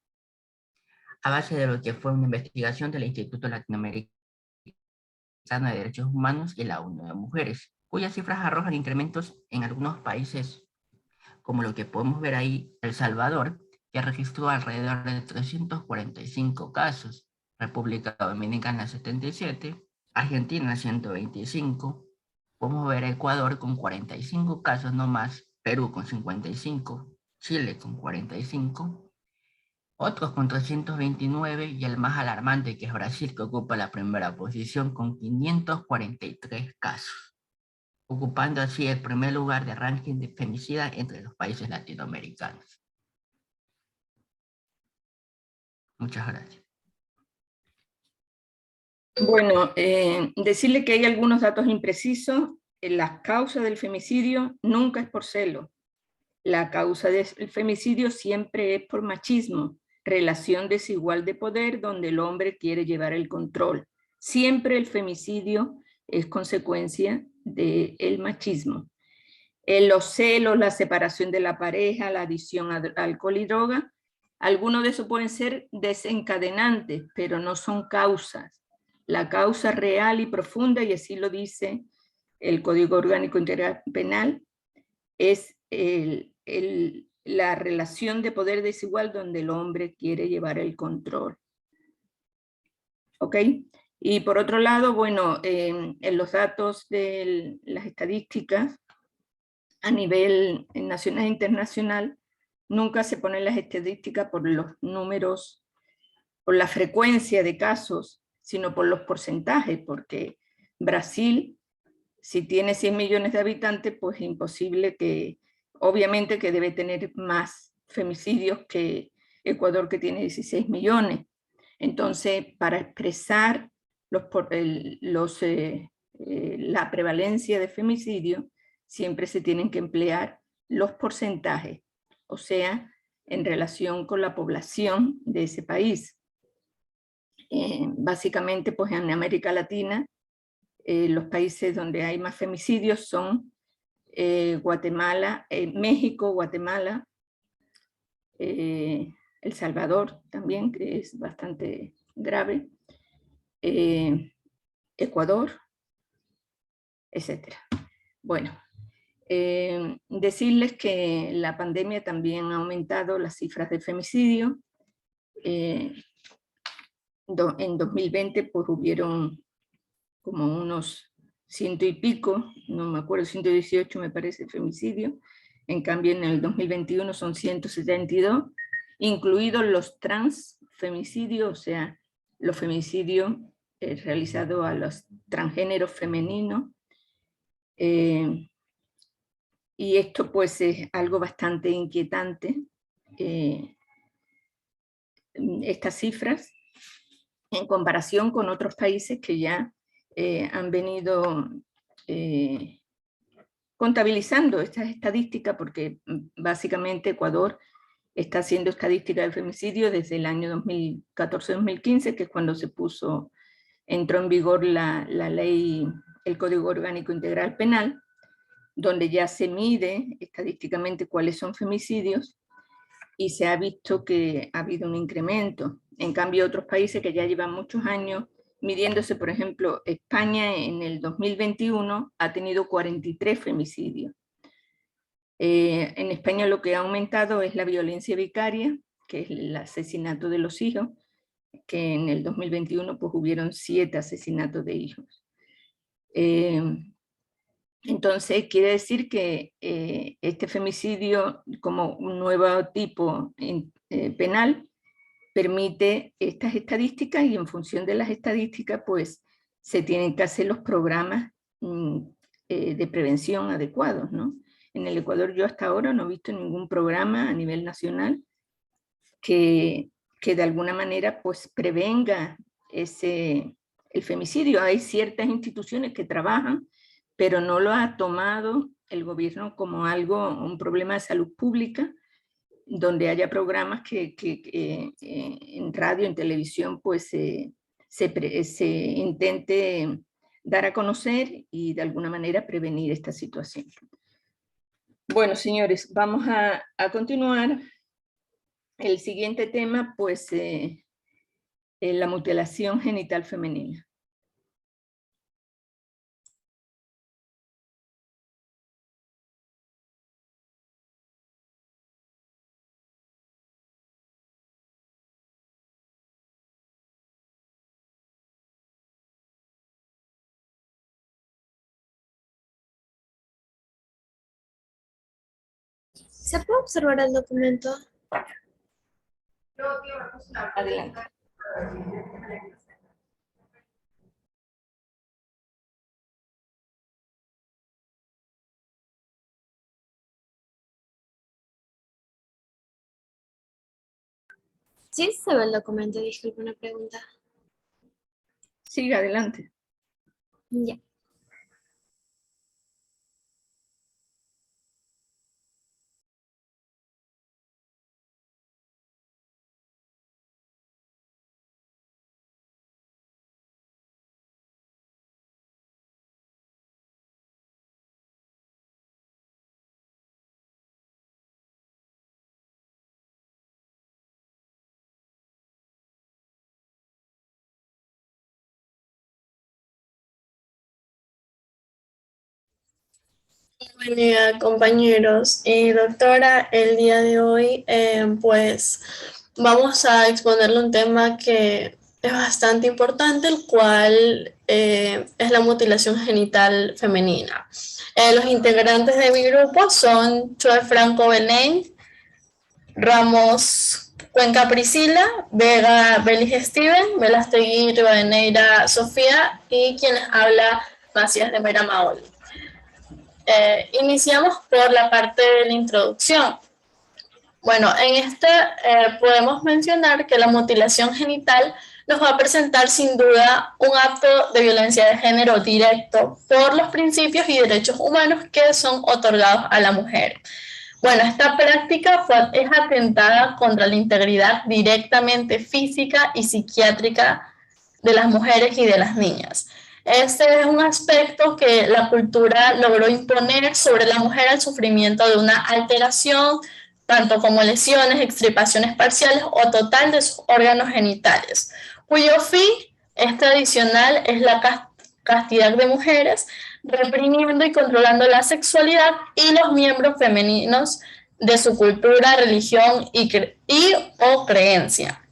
a base de lo que fue una investigación del Instituto Latinoamericano de Derechos Humanos y la ONU de Mujeres, cuyas cifras arrojan incrementos en algunos países, como lo que podemos ver ahí, El Salvador, que registró alrededor de 345 casos, República Dominicana 77, Argentina 125, podemos ver Ecuador con 45 casos no más, Perú con 55, Chile con 45, otros con 329 y el más alarmante que es Brasil, que ocupa la primera posición con 543 casos, ocupando así el primer lugar de ranking de femicida entre los países latinoamericanos. Muchas gracias. Bueno, decirle que hay algunos datos imprecisos. La causa del femicidio nunca es por celo. La causa del femicidio siempre es por machismo, relación desigual de poder donde el hombre quiere llevar el control. Siempre el femicidio es consecuencia del machismo. Los celos, la separación de la pareja, la adicción a alcohol y droga, algunos de esos pueden ser desencadenantes, pero no son causas. la causa real y profunda, y así lo dice el Código Orgánico Integral Penal, es la relación de poder desigual donde el hombre quiere llevar el control. ¿Ok? Y por otro lado, bueno, en los datos de las estadísticas a nivel nacional e internacional, nunca se ponen las estadísticas por los números, por la frecuencia de casos, sino por los porcentajes, porque Brasil, si tiene 100 millones de habitantes, pues es imposible que, obviamente que debe tener más femicidios que Ecuador, que tiene 16 millones. Entonces, para expresar la prevalencia de femicidio, siempre se tienen que emplear los porcentajes, o sea, en relación con la población de ese país. Básicamente, pues en América Latina, los países donde hay más femicidios son Guatemala, México, Guatemala, El Salvador también, que es bastante grave, Ecuador, etc. Bueno, decirles que la pandemia también ha aumentado las cifras de femicidio. En 2020 pues hubieron como unos 100 y pico, no me acuerdo, 118 me parece, femicidio. En cambio en el 2021 son 172, incluidos los transfemicidios, o sea, los femicidios realizados a los transgéneros femeninos. Y esto pues es algo bastante inquietante, estas cifras, en comparación con otros países que ya han venido contabilizando estas estadísticas, porque básicamente Ecuador está haciendo estadística de femicidio desde el año 2014-2015, que es cuando entró en vigor la ley, el Código Orgánico Integral Penal, donde ya se mide estadísticamente cuáles son femicidios, y se ha visto que ha habido un incremento. En cambio, otros países que ya llevan muchos años midiéndose, por ejemplo, España en el 2021 ha tenido 43 femicidios. En España lo que ha aumentado es la violencia vicaria, que es el asesinato de los hijos, que en el 2021 pues hubieron 7 asesinatos de hijos. Entonces quiere decir que este femicidio, como un nuevo tipo penal, permite estas estadísticas, y en función de las estadísticas pues se tienen que hacer los programas de prevención adecuados, ¿no? En el Ecuador yo hasta ahora no he visto ningún programa a nivel nacional que de alguna manera pues prevenga el femicidio. Hay ciertas instituciones que trabajan, pero no lo ha tomado el gobierno como un problema de salud pública, donde haya programas que en radio, en televisión, pues se intente dar a conocer y de alguna manera prevenir esta situación. Bueno, señores, vamos a continuar. El siguiente tema, pues, la mutilación genital femenina. ¿Se puede observar el documento? Adelante. Sí, se ve el documento, disculpe una pregunta. Siga adelante. Ya. Bienvenida, compañeros y doctora. El día de hoy, pues, vamos a exponerle un tema que es bastante importante, el cual es la mutilación genital femenina. Los integrantes de mi grupo son Chue Franco Belén, Ramos Cuenca Priscila, Vega Belis Steven, Velastegui Rivadeneira Sofía y quienes habla Macías de Mera Maol. Iniciamos por la parte de la introducción. Bueno, en podemos mencionar que la mutilación genital nos va a presentar sin duda un acto de violencia de género directo por los principios y derechos humanos que son otorgados a la mujer. Bueno, esta práctica es atentada contra la integridad directamente física y psiquiátrica de las mujeres y de las niñas. Este es un aspecto que la cultura logró imponer sobre la mujer al sufrimiento de una alteración, tanto como lesiones, extirpaciones parciales o total de sus órganos genitales, cuyo fin tradicional es la castidad de mujeres, reprimiendo y controlando la sexualidad y los miembros femeninos de su cultura, religión o creencia.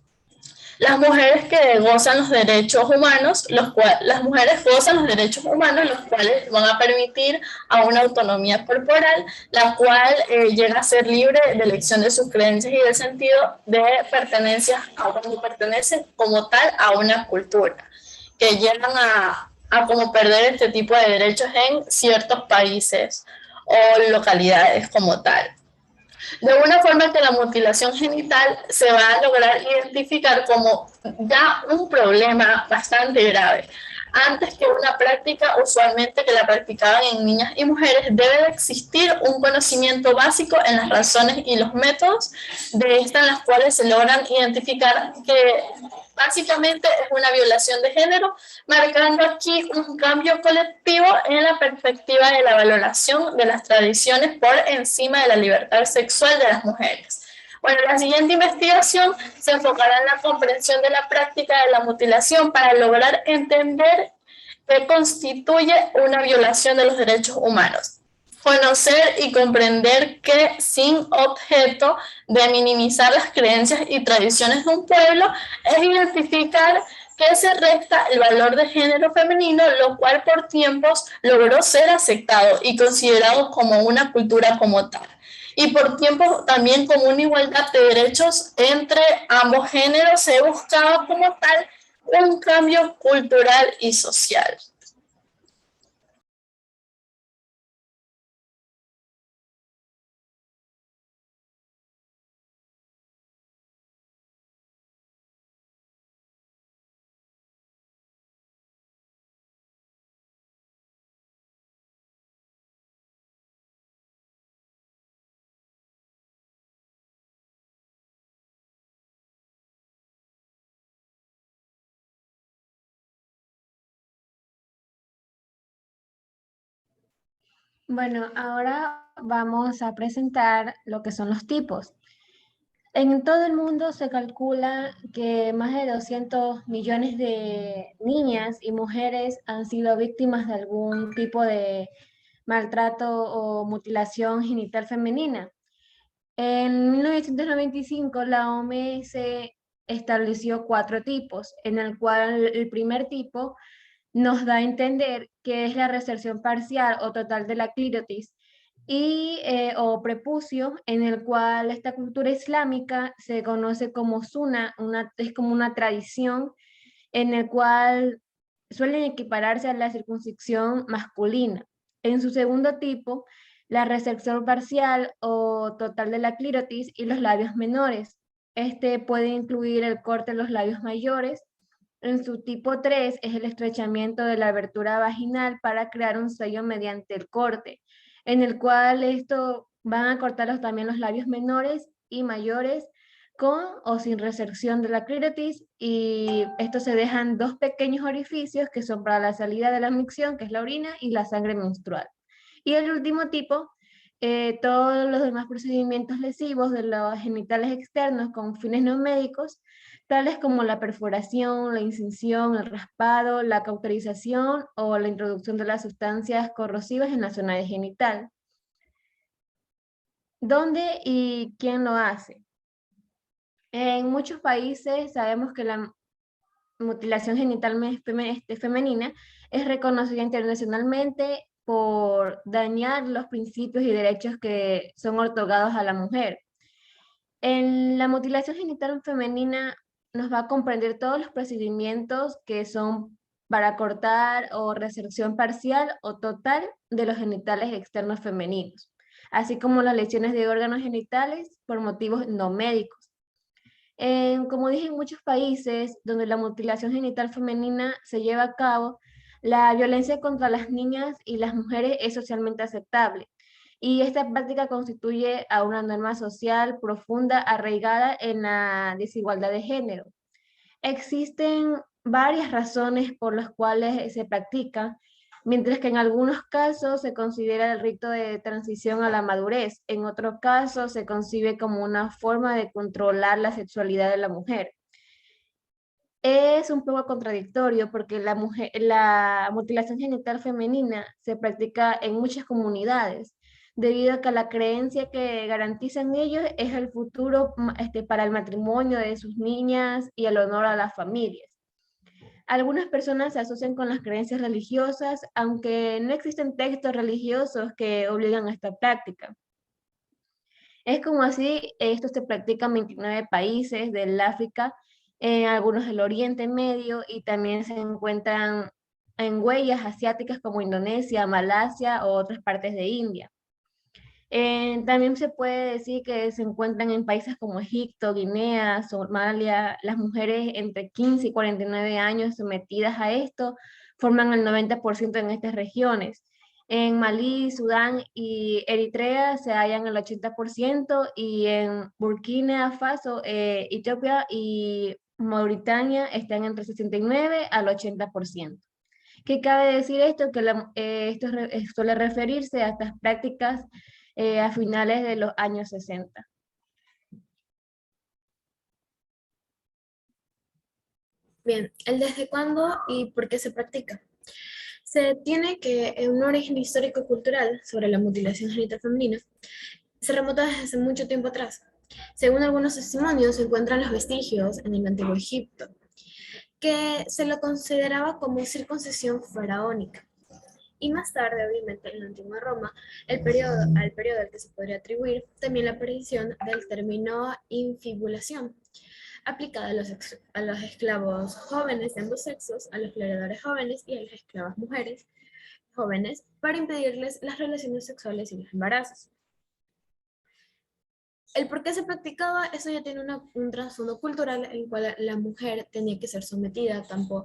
Las mujeres que gozan los derechos humanos, las mujeres gozan los derechos humanos, los cuales van a permitir a una autonomía corporal, la cual llega a ser libre de elección de sus creencias y del sentido de pertenencia cuando pertenece como tal a una cultura, que llegan a como perder este tipo de derechos en ciertos países o localidades como tal. De una forma que la mutilación genital se va a lograr identificar como ya un problema bastante grave. Antes que una práctica, usualmente que la practicaban en niñas y mujeres, debe de existir un conocimiento básico en las razones y los métodos de estas en las cuales se logran identificar que básicamente es una violación de género, marcando aquí un cambio colectivo en la perspectiva de la valoración de las tradiciones por encima de la libertad sexual de las mujeres. Bueno, la siguiente investigación se enfocará en la comprensión de la práctica de la mutilación para lograr entender qué constituye una violación de los derechos humanos. Conocer y comprender que sin objeto de minimizar las creencias y tradiciones de un pueblo es identificar que se resta el valor de género femenino, lo cual por tiempos logró ser aceptado y considerado como una cultura como tal. Y por tiempo también como una igualdad de derechos entre ambos géneros se buscaba como tal un cambio cultural y social. Bueno, ahora vamos a presentar lo que son los tipos. En todo el mundo se calcula que más de 200 millones de niñas y mujeres han sido víctimas de algún tipo de maltrato o mutilación genital femenina. En 1995 la OMS estableció 4 tipos, en el cual el primer tipo nos da a entender que es la resección parcial o total de la clítoris o prepucio, en el cual esta cultura islámica se conoce como sunna, es como una tradición en el cual suelen equipararse a la circuncisión masculina. En su segundo tipo, la resección parcial o total de la clítoris y los labios menores. Este puede incluir el corte de los labios mayores. En su tipo 3 es el estrechamiento de la abertura vaginal para crear un sello mediante el corte, en el cual esto van a cortar también los labios menores y mayores con o sin resección de la clítoris, y estos se dejan 2 pequeños orificios que son para la salida de la micción, que es la orina, y la sangre menstrual. Y el último tipo, todos los demás procedimientos lesivos de los genitales externos con fines no médicos, tales como la perforación, la incisión, el raspado, la cauterización o la introducción de las sustancias corrosivas en la zona de genital. ¿Dónde y quién lo hace? En muchos países sabemos que la mutilación genital femenina es reconocida internacionalmente por dañar los principios y derechos que son otorgados a la mujer. En la mutilación genital femenina nos va a comprender todos los procedimientos que son para cortar o resección parcial o total de los genitales externos femeninos, así como las lesiones de órganos genitales por motivos no médicos. Como dije, en muchos países donde la mutilación genital femenina se lleva a cabo, la violencia contra las niñas y las mujeres es socialmente aceptable. Y esta práctica constituye a una norma social profunda arraigada en la desigualdad de género. Existen varias razones por las cuales se practica, mientras que en algunos casos se considera el rito de transición a la madurez, en otros casos se concibe como una forma de controlar la sexualidad de la mujer. Es un poco contradictorio porque la mutilación genital femenina se practica en muchas comunidades, debido a que la creencia que garantizan ellos es el futuro para el matrimonio de sus niñas y el honor a las familias. Algunas personas se asocian con las creencias religiosas, aunque no existen textos religiosos que obligan a esta práctica. Es como así, esto se practica en 29 países del África, en algunos del Oriente Medio, y también se encuentran en huellas asiáticas como Indonesia, Malasia o otras partes de India. También se puede decir que se encuentran en países como Egipto, Guinea, Somalia. Las mujeres entre 15 y 49 años sometidas a esto forman el 90% en estas regiones. En Malí, Sudán y Eritrea se hallan el 80%, y en Burkina Faso, Etiopía y Mauritania están entre 69 al 80%. ¿Qué cabe decir esto? Que esto suele referirse a estas prácticas a finales de los años 60. Bien, ¿el desde cuándo y por qué se practica? Se tiene que un origen histórico-cultural sobre la mutilación genital femenina se remonta desde hace mucho tiempo atrás. Según algunos testimonios, se encuentran los vestigios en el Antiguo Egipto, que se lo consideraba como circuncisión faraónica. Y más tarde, obviamente, en la antigua Roma, al periodo al que se podría atribuir también la aparición del término infibulación, aplicada a los esclavos jóvenes de ambos sexos, a los violadores jóvenes y a las esclavas mujeres jóvenes, para impedirles las relaciones sexuales y los embarazos. El por qué se practicaba, eso ya tiene un trasfondo cultural en el cual la mujer tenía que ser sometida tanto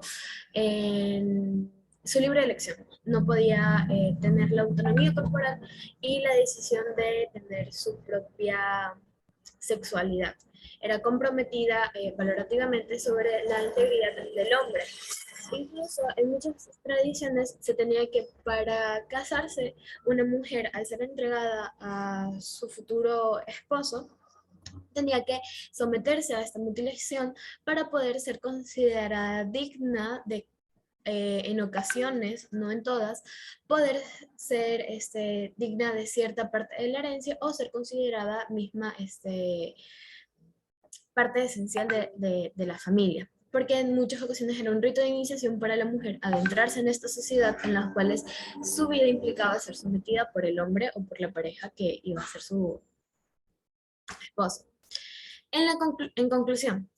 en su libre elección. No podía tener la autonomía corporal y la decisión de tener su propia sexualidad. Era comprometida valorativamente sobre la integridad del hombre. Incluso en muchas tradiciones se tenía que, para casarse, una mujer, al ser entregada a su futuro esposo, tenía que someterse a esta mutilación para poder ser considerada digna de, en ocasiones, no en todas, poder ser digna de cierta parte de la herencia o ser considerada misma parte esencial de la familia. Porque en muchas ocasiones era un rito de iniciación para la mujer adentrarse en esta sociedad en la cual su vida implicaba ser sometida por el hombre o por la pareja que iba a ser su esposo. En conclusión,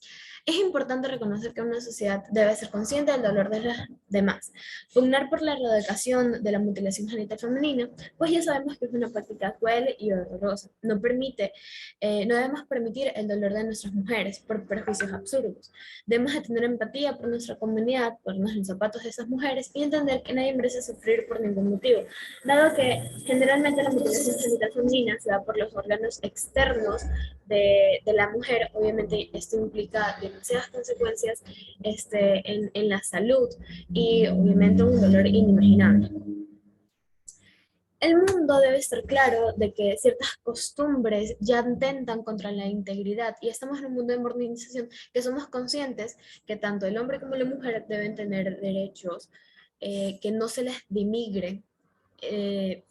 es importante reconocer que una sociedad debe ser consciente del dolor de los demás. Pugnar por la erradicación de la mutilación genital femenina, pues ya sabemos que es una práctica cruel y horrorosa. No debemos permitir el dolor de nuestras mujeres por prejuicios absurdos. Debemos de tener empatía por nuestra comunidad, ponernos en los zapatos de esas mujeres y entender que nadie merece sufrir por ningún motivo, dado que generalmente la mutilación genital femenina se da por los órganos externos de la mujer. Obviamente esto implica demasiadas consecuencias en la salud y obviamente un dolor inimaginable. El mundo debe estar claro de que ciertas costumbres ya atentan contra la integridad, y estamos en un mundo de modernización que somos conscientes que tanto el hombre como la mujer deben tener derechos, que no se les denigre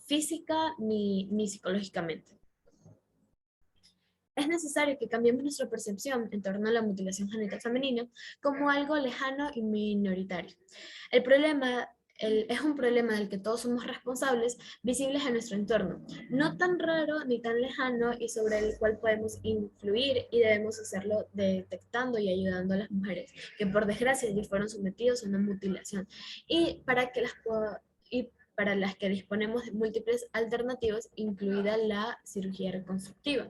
física ni psicológicamente. Es necesario que cambiemos nuestra percepción en torno a la mutilación genital femenina como algo lejano y minoritario. El problema es un problema del que todos somos responsables, visibles en nuestro entorno, no tan raro ni tan lejano y sobre el cual podemos influir y debemos hacerlo detectando y ayudando a las mujeres que por desgracia ya fueron sometidos a una mutilación y para las que disponemos de múltiples alternativas, incluida la cirugía reconstructiva.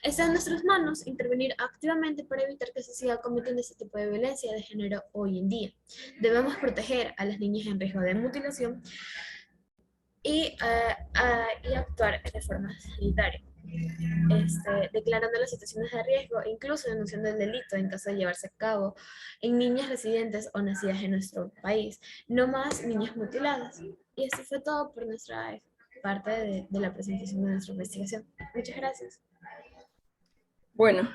Está en nuestras manos intervenir activamente para evitar que se siga cometiendo este tipo de violencia de género hoy en día. Debemos proteger a las niñas en riesgo de mutilación y actuar de forma sanitaria, declarando las situaciones de riesgo e incluso denunciando el delito en caso de llevarse a cabo en niñas residentes o nacidas en nuestro país. No más niñas mutiladas. Y esto fue todo por nuestra parte de la presentación de nuestra investigación. Muchas gracias. Bueno,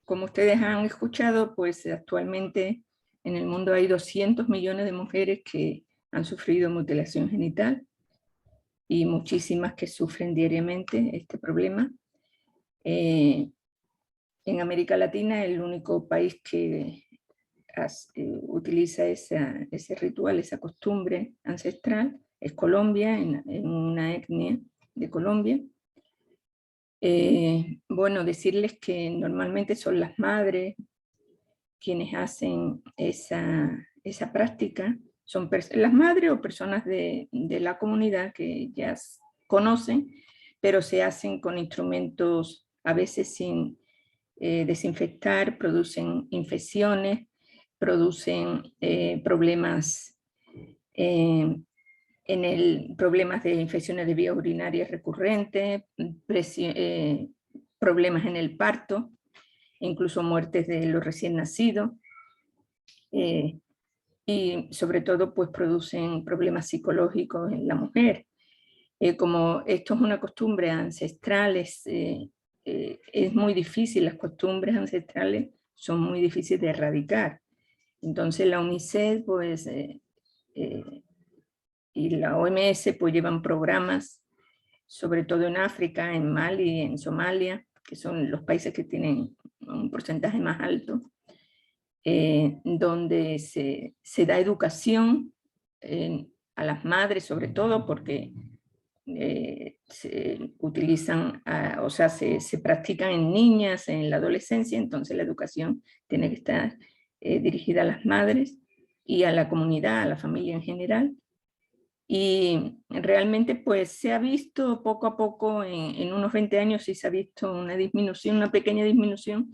como ustedes han escuchado, pues actualmente en el mundo hay 200 millones de mujeres que han sufrido mutilación genital y muchísimas que sufren diariamente este problema. En América Latina, el único país que utiliza ese ritual, esa costumbre ancestral, es Colombia, en una etnia de Colombia. Bueno, decirles que normalmente son las madres quienes hacen esa práctica, son las madres o personas de la comunidad que ya conocen, pero se hacen con instrumentos a veces sin desinfectar, producen infecciones, producen problemas problemas de infecciones de vías urinarias recurrentes, problemas en el parto, incluso muertes de los recién nacidos, y sobre todo pues producen problemas psicológicos en la mujer. Como esto es una costumbre ancestral, es muy difícil, las costumbres ancestrales son muy difíciles de erradicar. Entonces la UNICEF pues, y la OMS pues llevan programas, sobre todo en África, en Mali, en Somalia, que son los países que tienen un porcentaje más alto, donde se da educación a las madres, sobre todo porque se utilizan, o sea, se practican en niñas, en la adolescencia, entonces la educación tiene que estar dirigida a las madres y a la comunidad, a la familia en general. Y realmente pues se ha visto poco a poco, en unos 20 años sí se ha visto una disminución, una pequeña disminución,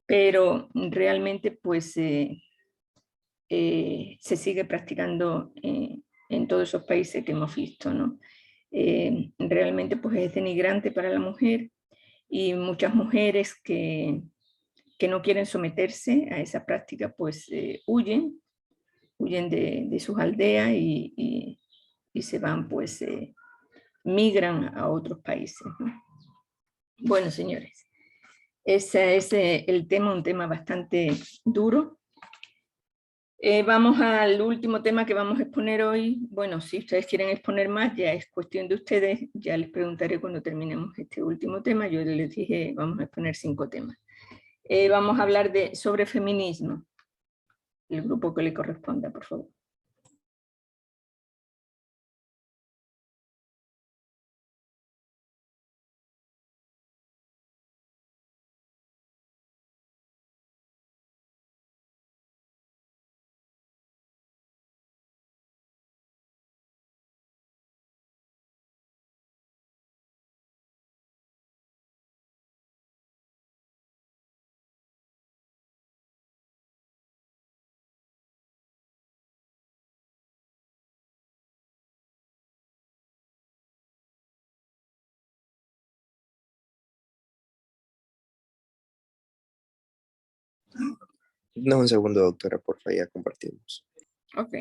pero realmente pues se sigue practicando en todos esos países que hemos visto, ¿no? Realmente pues es denigrante para la mujer y muchas mujeres que no quieren someterse a esa práctica pues huyen de sus aldeas y se van, pues, migran a otros países, ¿no? Bueno, señores, ese es el tema, un tema bastante duro. Vamos al último tema que vamos a exponer hoy. Bueno, si ustedes quieren exponer más, ya es cuestión de ustedes. Ya les preguntaré cuando terminemos este último tema. Yo les dije, vamos a exponer 5 temas. Vamos a hablar sobre feminismo. El grupo que le corresponda, por favor. No, un segundo, doctora, por favor, ya compartimos. Ok.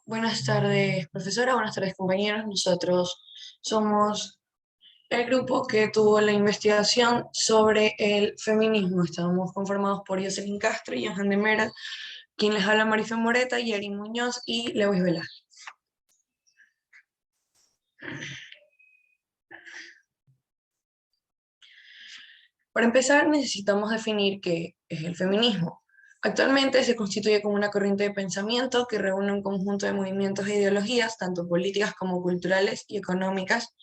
Buenas tardes, profesora, buenas tardes, compañeros. Nosotros somos el grupo que tuvo la investigación sobre el feminismo. Estábamos conformados por Jocelyn Castro y Johan de Mera, quien les habla Marife Moreta, Yeri Muñoz y Lewis Velázquez. Para empezar, necesitamos definir qué es el feminismo. Actualmente se constituye como una corriente de pensamiento que reúne un conjunto de movimientos e ideologías, tanto políticas como culturales y económicas,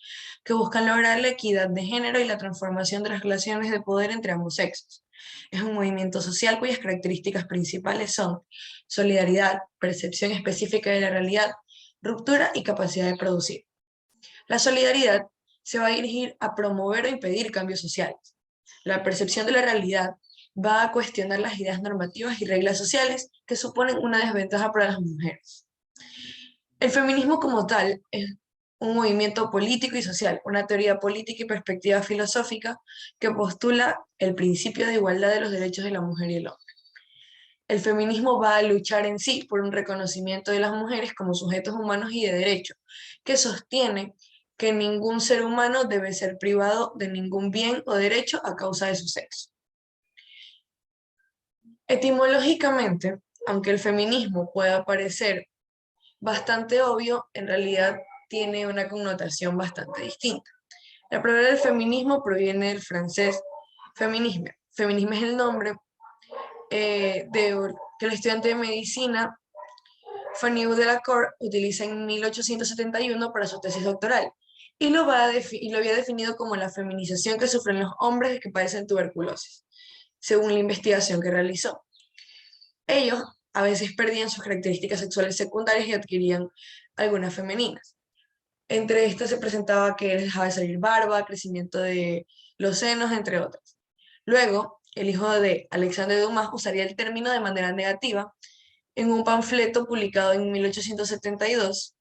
que buscan lograr la equidad de género y la transformación de las relaciones de poder entre ambos sexos. Es un movimiento social cuyas características principales son solidaridad, percepción específica de la realidad, ruptura y capacidad de producir. La solidaridad se va a dirigir a promover o impedir cambios sociales. La percepción de la realidad va a cuestionar las ideas normativas y reglas sociales que suponen una desventaja para las mujeres. El feminismo como tal es un movimiento político y social, una teoría política y perspectiva filosófica que postula el principio de igualdad de los derechos de la mujer y el hombre. El feminismo va a luchar en sí por un reconocimiento de las mujeres como sujetos humanos y de derecho, que sostiene que ningún ser humano debe ser privado de ningún bien o derecho a causa de su sexo. Etimológicamente, aunque el feminismo pueda parecer bastante obvio, en realidad tiene una connotación bastante distinta. La palabra del feminismo proviene del francés feminisme. Feminisme es el nombre que el estudiante de medicina Fanny Delacour utiliza en 1871 para su tesis doctoral y lo había definido como la feminización que sufren los hombres que padecen tuberculosis, según la investigación que realizó. Ellos a veces perdían sus características sexuales secundarias y adquirían algunas femeninas. Entre estas se presentaba que les dejaba de salir barba, crecimiento de los senos, entre otras. Luego, el hijo de Alexandre Dumas usaría el término de manera negativa en un panfleto publicado en 1872,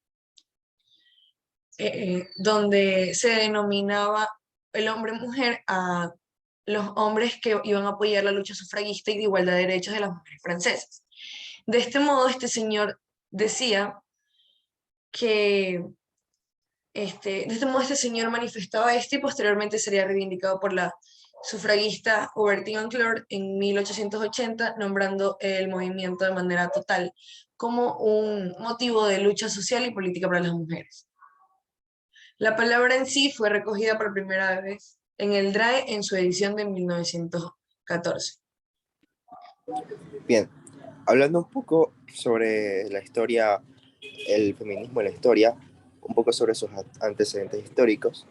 donde se denominaba el hombre-mujer a los hombres que iban a apoyar la lucha sufragista y de igualdad de derechos de las mujeres francesas. De este modo, este señor decía que de este modo este señor manifestaba y posteriormente sería reivindicado por la sufragista Hubertine Anclor en 1880, nombrando el movimiento de manera total como un motivo de lucha social y política para las mujeres. La palabra en sí fue recogida por primera vez en el DRAE en su edición de 1914. Bien, hablando un poco sobre la historia, el feminismo en la historia, un poco sobre sus antecedentes históricos,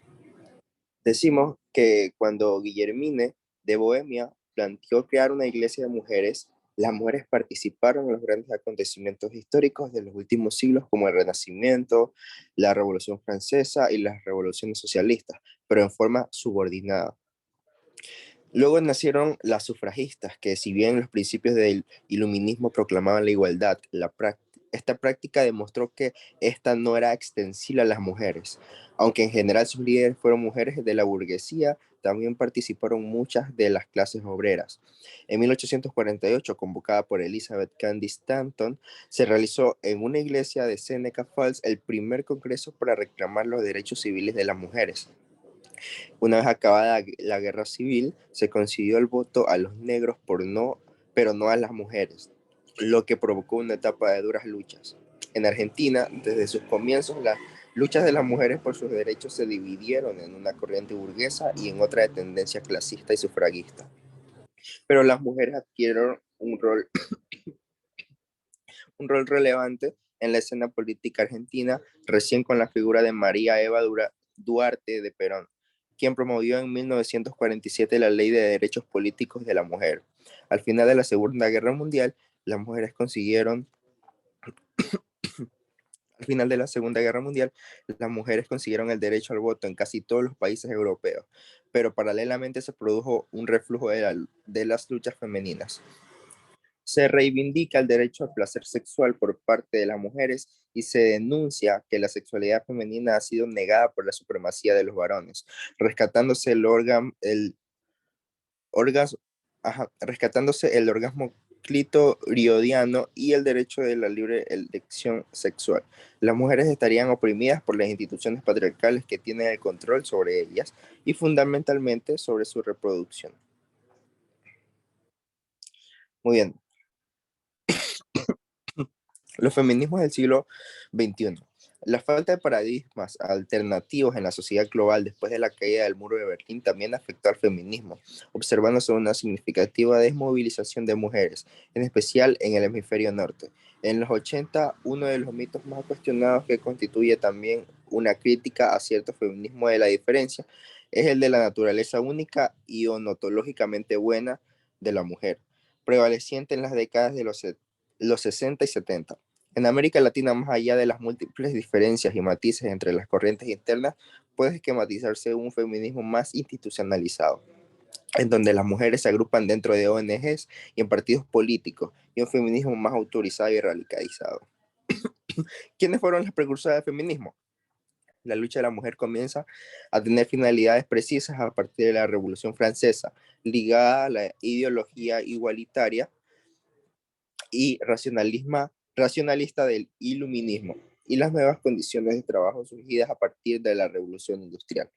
decimos que cuando Guillermine de Bohemia planteó crear una iglesia de mujeres, las mujeres participaron en los grandes acontecimientos históricos de los últimos siglos como el Renacimiento, la Revolución Francesa y las revoluciones socialistas, pero en forma subordinada. Luego nacieron las sufragistas, que si bien los principios del iluminismo proclamaban la igualdad, esta práctica demostró que esta no era extensible a las mujeres. Aunque en general sus líderes fueron mujeres de la burguesía, también participaron muchas de las clases obreras. En 1848, convocada por Elizabeth Cady Stanton, se realizó en una iglesia de Seneca Falls el primer congreso para reclamar los derechos civiles de las mujeres. Una vez acabada la guerra civil, se concedió el voto a los negros pero no a las mujeres, lo que provocó una etapa de duras luchas. En Argentina, desde sus comienzos, las luchas de las mujeres por sus derechos se dividieron en una corriente burguesa y en otra de tendencia clasista y sufragista. Pero las mujeres adquirieron un rol relevante en la escena política argentina, recién con la figura de María Eva Duarte de Perón, quien promovió en 1947 la Ley de Derechos Políticos de la Mujer. Al final de la Segunda Guerra Mundial, las mujeres consiguieron el derecho al voto en casi todos los países europeos, pero paralelamente se produjo un reflujo de las luchas femeninas. Se reivindica el derecho al placer sexual por parte de las mujeres y se denuncia que la sexualidad femenina ha sido negada por la supremacía de los varones, rescatándose el orgasmo clitoridiano y el derecho de la libre elección sexual. Las mujeres estarían oprimidas por las instituciones patriarcales que tienen el control sobre ellas y fundamentalmente sobre su reproducción. Muy bien. Los feminismos del siglo XXI. La falta de paradigmas alternativos en la sociedad global después de la caída del muro de Berlín también afectó al feminismo, observándose una significativa desmovilización de mujeres, en especial en el hemisferio norte. En los 80, uno de los mitos más cuestionados que constituye también una crítica a cierto feminismo de la diferencia es el de la naturaleza única y ontológicamente buena de la mujer, prevaleciente en las décadas de los 60 y 70. En América Latina, más allá de las múltiples diferencias y matices entre las corrientes internas, puede esquematizarse un feminismo más institucionalizado, en donde las mujeres se agrupan dentro de ONGs y en partidos políticos, y un feminismo más autorizado y radicalizado. ¿Quiénes fueron las precursoras del feminismo? La lucha de la mujer comienza a tener finalidades precisas a partir de la Revolución Francesa, ligada a la ideología igualitaria y racionalista del iluminismo y las nuevas condiciones de trabajo surgidas a partir de la Revolución Industrial.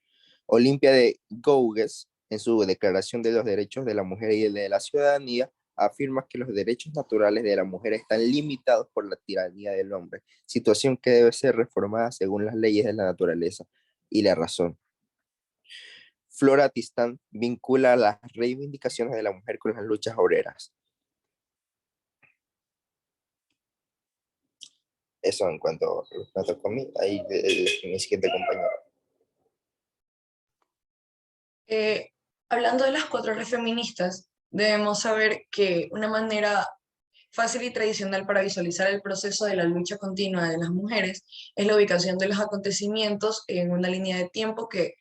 Olimpia de Gouges, en su Declaración de los Derechos de la Mujer y de la Ciudadanía, afirma que los derechos naturales de la mujer están limitados por la tiranía del hombre, situación que debe ser reformada según las leyes de la naturaleza y la razón. Flora Tistán vincula las reivindicaciones de la mujer con las luchas obreras. Eso en cuanto me tocó a mí, ahí mi siguiente compañero. Hablando de las 4 Rs feministas, debemos saber que una manera fácil y tradicional para visualizar el proceso de la lucha continua de las mujeres es la ubicación de los acontecimientos en una línea de tiempo que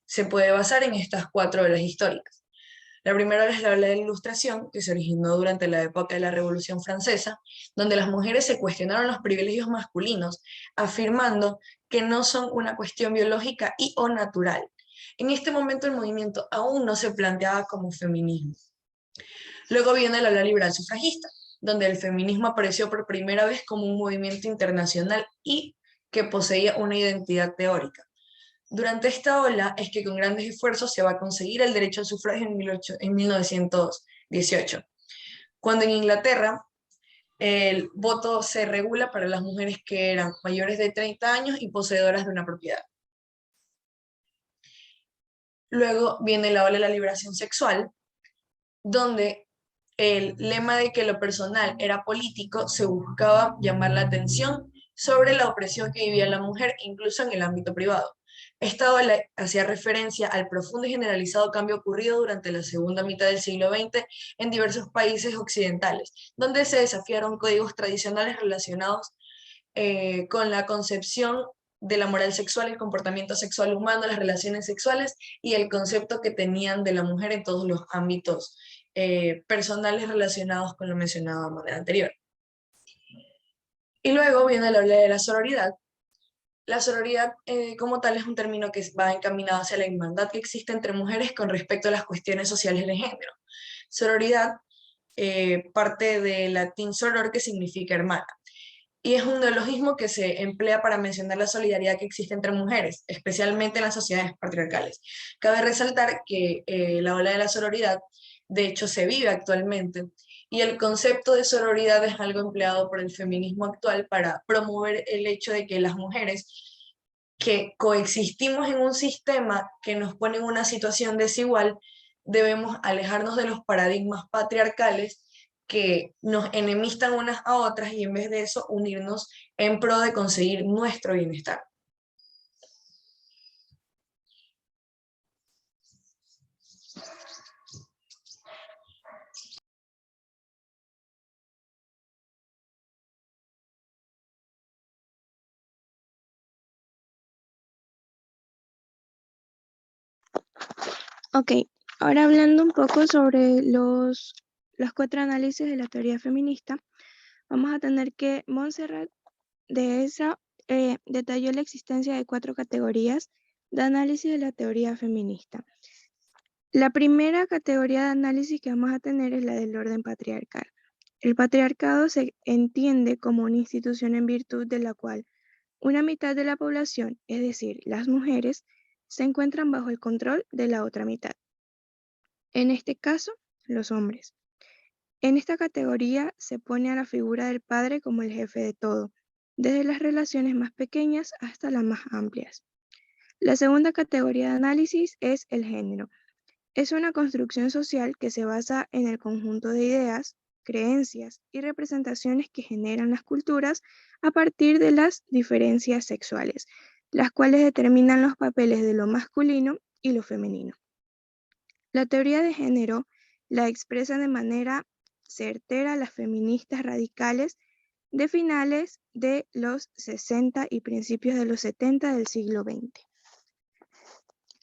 se puede basar en estas 4 olas históricas. La primera es la ola de la Ilustración, que se originó durante la época de la Revolución Francesa, donde las mujeres se cuestionaron los privilegios masculinos, afirmando que no son una cuestión biológica y o natural. En este momento el movimiento aún no se planteaba como feminismo. Luego viene la ola liberal sufragista, donde el feminismo apareció por primera vez como un movimiento internacional y que poseía una identidad teórica. Durante esta ola es que con grandes esfuerzos se va a conseguir el derecho al sufragio en 1918, cuando en Inglaterra el voto se regula para las mujeres que eran mayores de 30 años y poseedoras de una propiedad. Luego viene la ola de la liberación sexual, donde el lema de que lo personal era político se buscaba llamar la atención sobre la opresión que vivía la mujer, incluso en el ámbito privado. Esta ola hacía referencia al profundo y generalizado cambio ocurrido durante la segunda mitad del siglo XX en diversos países occidentales, donde se desafiaron códigos tradicionales relacionados con la concepción de la moral sexual, el comportamiento sexual humano, las relaciones sexuales y el concepto que tenían de la mujer en todos los ámbitos personales relacionados con lo mencionado de manera anterior. Y luego viene la ola de la sororidad. La sororidad como tal es un término que va encaminado hacia la hermandad que existe entre mujeres con respecto a las cuestiones sociales de género. Sororidad parte del latín soror, que significa hermana, y es un neologismo que se emplea para mencionar la solidaridad que existe entre mujeres, especialmente en las sociedades patriarcales. Cabe resaltar que la ola de la sororidad, de hecho, se vive actualmente, y el concepto de sororidad es algo empleado por el feminismo actual para promover el hecho de que las mujeres que coexistimos en un sistema que nos pone en una situación desigual, debemos alejarnos de los paradigmas patriarcales que nos enemistan unas a otras y en vez de eso unirnos en pro de conseguir nuestro bienestar. Ok, ahora hablando un poco sobre los 4 análisis de la teoría feminista, vamos a tener que Montserrat Dehesa detalló la existencia de 4 categorías de análisis de la teoría feminista. La primera categoría de análisis que vamos a tener es la del orden patriarcal. El patriarcado se entiende como una institución en virtud de la cual una mitad de la población, es decir, las mujeres, se encuentran bajo el control de la otra mitad. En este caso, los hombres. En esta categoría se pone a la figura del padre como el jefe de todo, desde las relaciones más pequeñas hasta las más amplias. La segunda categoría de análisis es el género. Es una construcción social que se basa en el conjunto de ideas, creencias y representaciones que generan las culturas a partir de las diferencias sexuales, las cuales determinan los papeles de lo masculino y lo femenino. La teoría de género la expresan de manera certera las feministas radicales de finales de los 60 y principios de los 70 del siglo XX.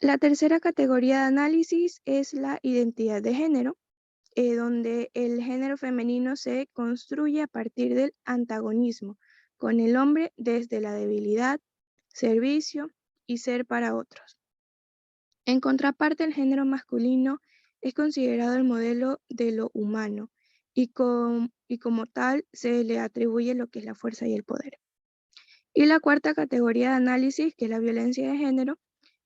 La tercera categoría de análisis es la identidad de género, donde el género femenino se construye a partir del antagonismo con el hombre desde la debilidad, servicio y ser para otros. En contraparte, el género masculino es considerado el modelo de lo humano y como tal se le atribuye lo que es la fuerza y el poder. Y la cuarta categoría de análisis, que es la violencia de género,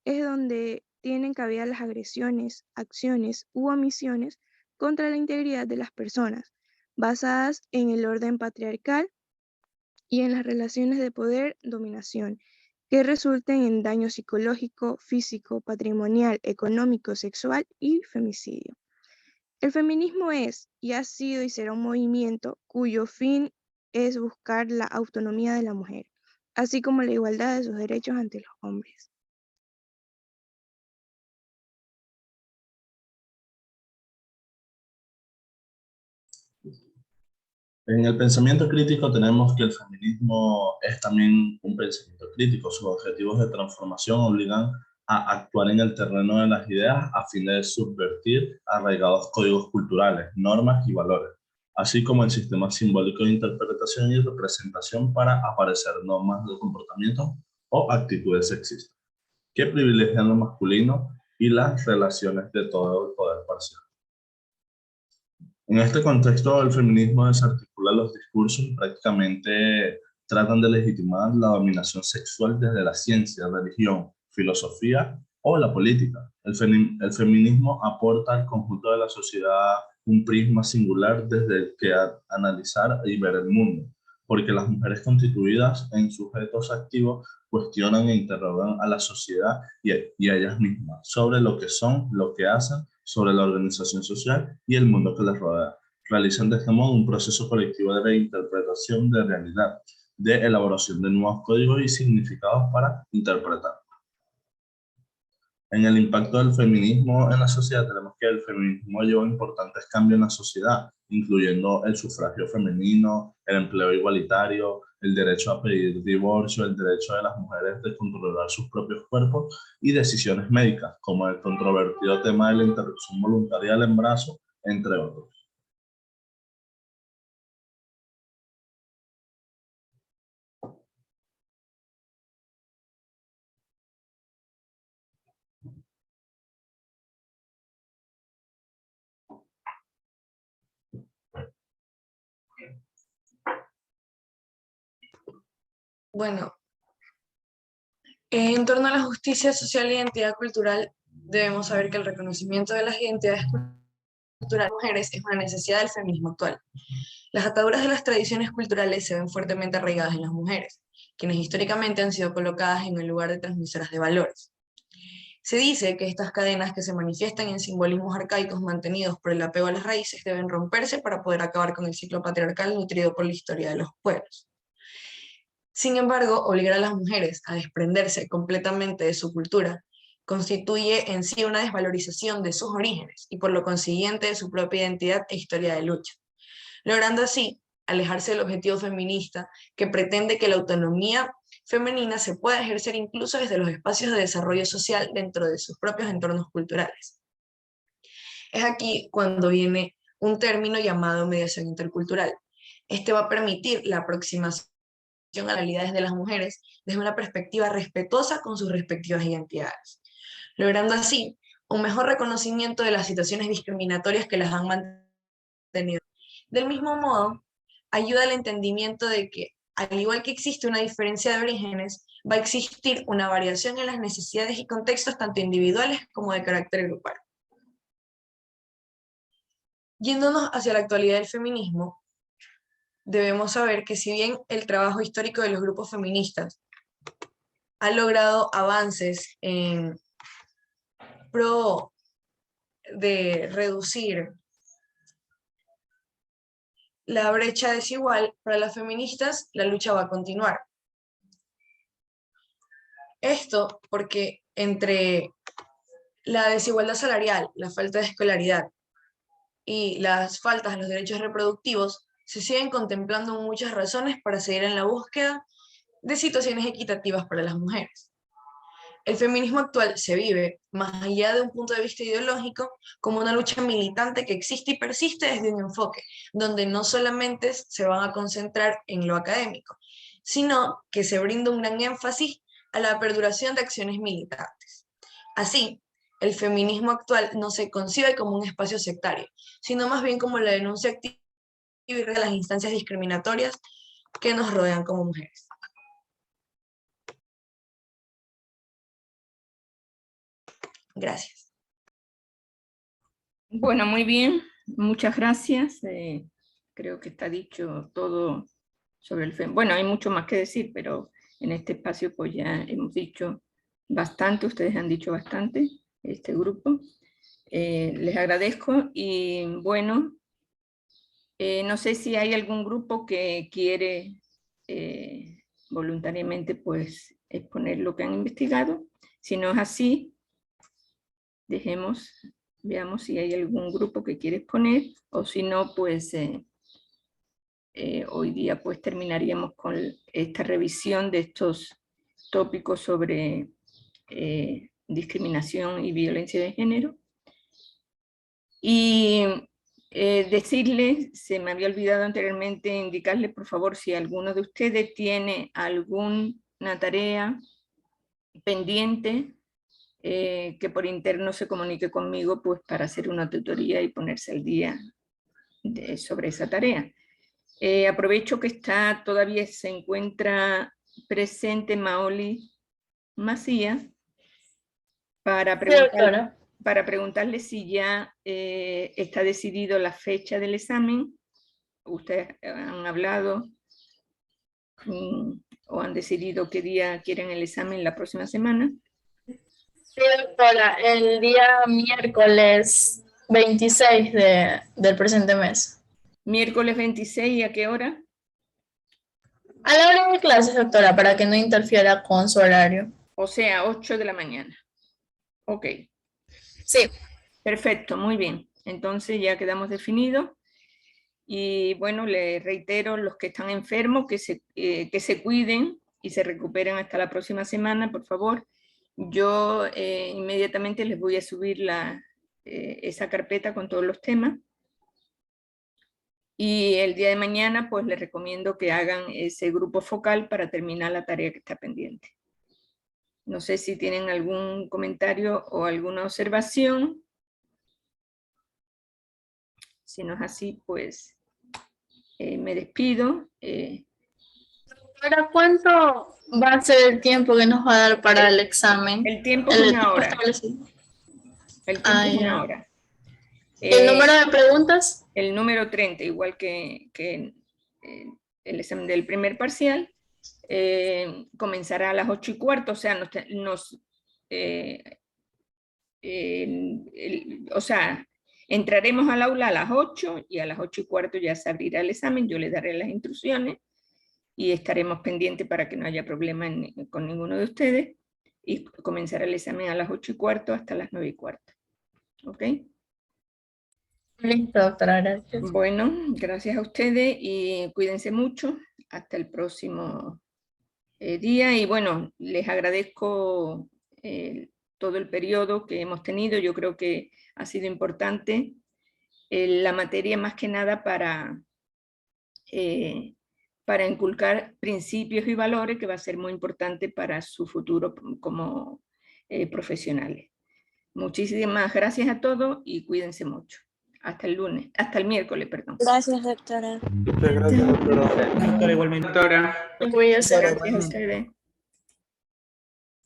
es donde tienen cabida las agresiones, acciones u omisiones contra la integridad de las personas, basadas en el orden patriarcal y en las relaciones de poder-dominación, que resulten en daño psicológico, físico, patrimonial, económico, sexual y femicidio. El feminismo es, y ha sido y será un movimiento cuyo fin es buscar la autonomía de la mujer, así como la igualdad de sus derechos ante los hombres. En el pensamiento crítico tenemos que el feminismo es también un pensamiento crítico. Sus objetivos de transformación obligan a actuar en el terreno de las ideas a fin de subvertir arraigados códigos culturales, normas y valores, así como el sistema simbólico de interpretación y representación para aparecer normas de comportamiento o actitudes sexistas, que privilegian lo masculino y las relaciones de todo el poder parcial. En este contexto, el feminismo desarticula los discursos y prácticamente tratan de legitimar la dominación sexual desde la ciencia, religión, filosofía o la política. El feminismo aporta al conjunto de la sociedad un prisma singular desde el que analizar y ver el mundo, porque las mujeres constituidas en sujetos activos cuestionan e interrogan a la sociedad y a ellas mismas sobre lo que son, lo que hacen, sobre la organización social y el mundo que les rodea. Realizan de este modo un proceso colectivo de reinterpretación de realidad, de elaboración de nuevos códigos y significados para interpretar. En el impacto del feminismo en la sociedad tenemos que el feminismo llevó importantes cambios en la sociedad, incluyendo el sufragio femenino, el empleo igualitario, el derecho a pedir divorcio, el derecho de las mujeres de controlar sus propios cuerpos y decisiones médicas, como el controvertido tema de la interrupción voluntaria del embarazo, entre otros. Bueno, en torno a la justicia social e identidad cultural, debemos saber que el reconocimiento de las identidades culturales de mujeres es una necesidad del feminismo actual. Las ataduras de las tradiciones culturales se ven fuertemente arraigadas en las mujeres, quienes históricamente han sido colocadas en el lugar de transmisoras de valores. Se dice que estas cadenas que se manifiestan en simbolismos arcaicos mantenidos por el apego a las raíces deben romperse para poder acabar con el ciclo patriarcal nutrido por la historia de los pueblos. Sin embargo, obligar a las mujeres a desprenderse completamente de su cultura constituye en sí una desvalorización de sus orígenes y por lo consiguiente de su propia identidad e historia de lucha, logrando así alejarse del objetivo feminista que pretende que la autonomía femenina se pueda ejercer incluso desde los espacios de desarrollo social dentro de sus propios entornos culturales. Es aquí cuando viene un término llamado mediación intercultural. Este va a permitir la aproximación a las realidades de las mujeres desde una perspectiva respetuosa con sus respectivas identidades, logrando así un mejor reconocimiento de las situaciones discriminatorias que las han mantenido Del mismo modo, ayuda al entendimiento de que, al igual que existe una diferencia de orígenes, va a existir una variación en las necesidades y contextos tanto individuales como de carácter grupal. Yéndonos hacia la actualidad del feminismo, debemos saber que si bien el trabajo histórico de los grupos feministas ha logrado avances en pro de reducir la brecha desigual, para las feministas la lucha va a continuar. Esto porque entre la desigualdad salarial, la falta de escolaridad y las faltas a los derechos reproductivos, se siguen contemplando muchas razones para seguir en la búsqueda de situaciones equitativas para las mujeres. El feminismo actual se vive, más allá de un punto de vista ideológico, como una lucha militante que existe y persiste desde un enfoque, donde no solamente se van a concentrar en lo académico, sino que se brinda un gran énfasis a la perduración de acciones militantes. Así, el feminismo actual no se concibe como un espacio sectario, sino más bien como la denuncia activa de las instancias discriminatorias que nos rodean como mujeres. Gracias. Bueno, muy bien, muchas gracias. Creo que está dicho todo sobre el feminismo. Bueno, hay mucho más que decir, pero en este espacio pues ya hemos dicho bastante, ustedes han dicho bastante, este grupo. Les agradezco y bueno, no sé si hay algún grupo que quiere voluntariamente pues exponer lo que han investigado. Si no es así, veamos si hay algún grupo que quiere exponer, o si no, pues hoy día pues terminaríamos con esta revisión de estos tópicos sobre discriminación y violencia de género. Y decirles, se me había olvidado anteriormente indicarles, por favor, si alguno de ustedes tiene alguna tarea pendiente, que por interno se comunique conmigo pues para hacer una tutoría y ponerse al día sobre esa tarea. Aprovecho que todavía se encuentra presente Maoli Macías para preguntarle si ya está decidido la fecha del examen. Ustedes han hablado o han decidido qué día quieren el examen la próxima semana. Sí, doctora, el día miércoles 26 del presente mes. Miércoles 26, ¿a qué hora? A la hora de clases, doctora, para que no interfiera con su horario. O sea, 8 de la mañana. Ok. Sí. Perfecto, muy bien. Entonces ya quedamos definidos. Y bueno, les reitero, los que están enfermos, que se cuiden y se recuperen hasta la próxima semana, por favor. Yo inmediatamente les voy a subir esa carpeta con todos los temas. Y el día de mañana, pues les recomiendo que hagan ese grupo focal para terminar la tarea que está pendiente. No sé si tienen algún comentario o alguna observación. Si no es así, pues me despido. ¿Para cuánto va a ser el tiempo que nos va a dar para el examen? El tiempo es una hora. El tiempo es una hora. ¿El número de preguntas? El número 30, igual que el examen del primer parcial, comenzará a las 8:15, o sea, entraremos al aula a las 8 y a las 8:15 ya se abrirá el examen, yo les daré las instrucciones y estaremos pendientes para que no haya problema con ninguno de ustedes, y comenzará el examen a las 8:15 hasta las 9:15. ¿Ok? Listo, doctora, gracias. Bueno, gracias a ustedes y cuídense mucho. Hasta el próximo día. Y bueno, les agradezco todo el periodo que hemos tenido. Yo creo que ha sido importante la materia, más que nada para inculcar principios y valores, que va a ser muy importante para su futuro como profesionales. Muchísimas gracias a todos y cuídense mucho. Hasta el lunes, hasta el miércoles, perdón. Gracias, doctora. Muchas gracias, doctora. Doctora, igualmente. Doctora. Voy a hacer. Gracias a ustedes.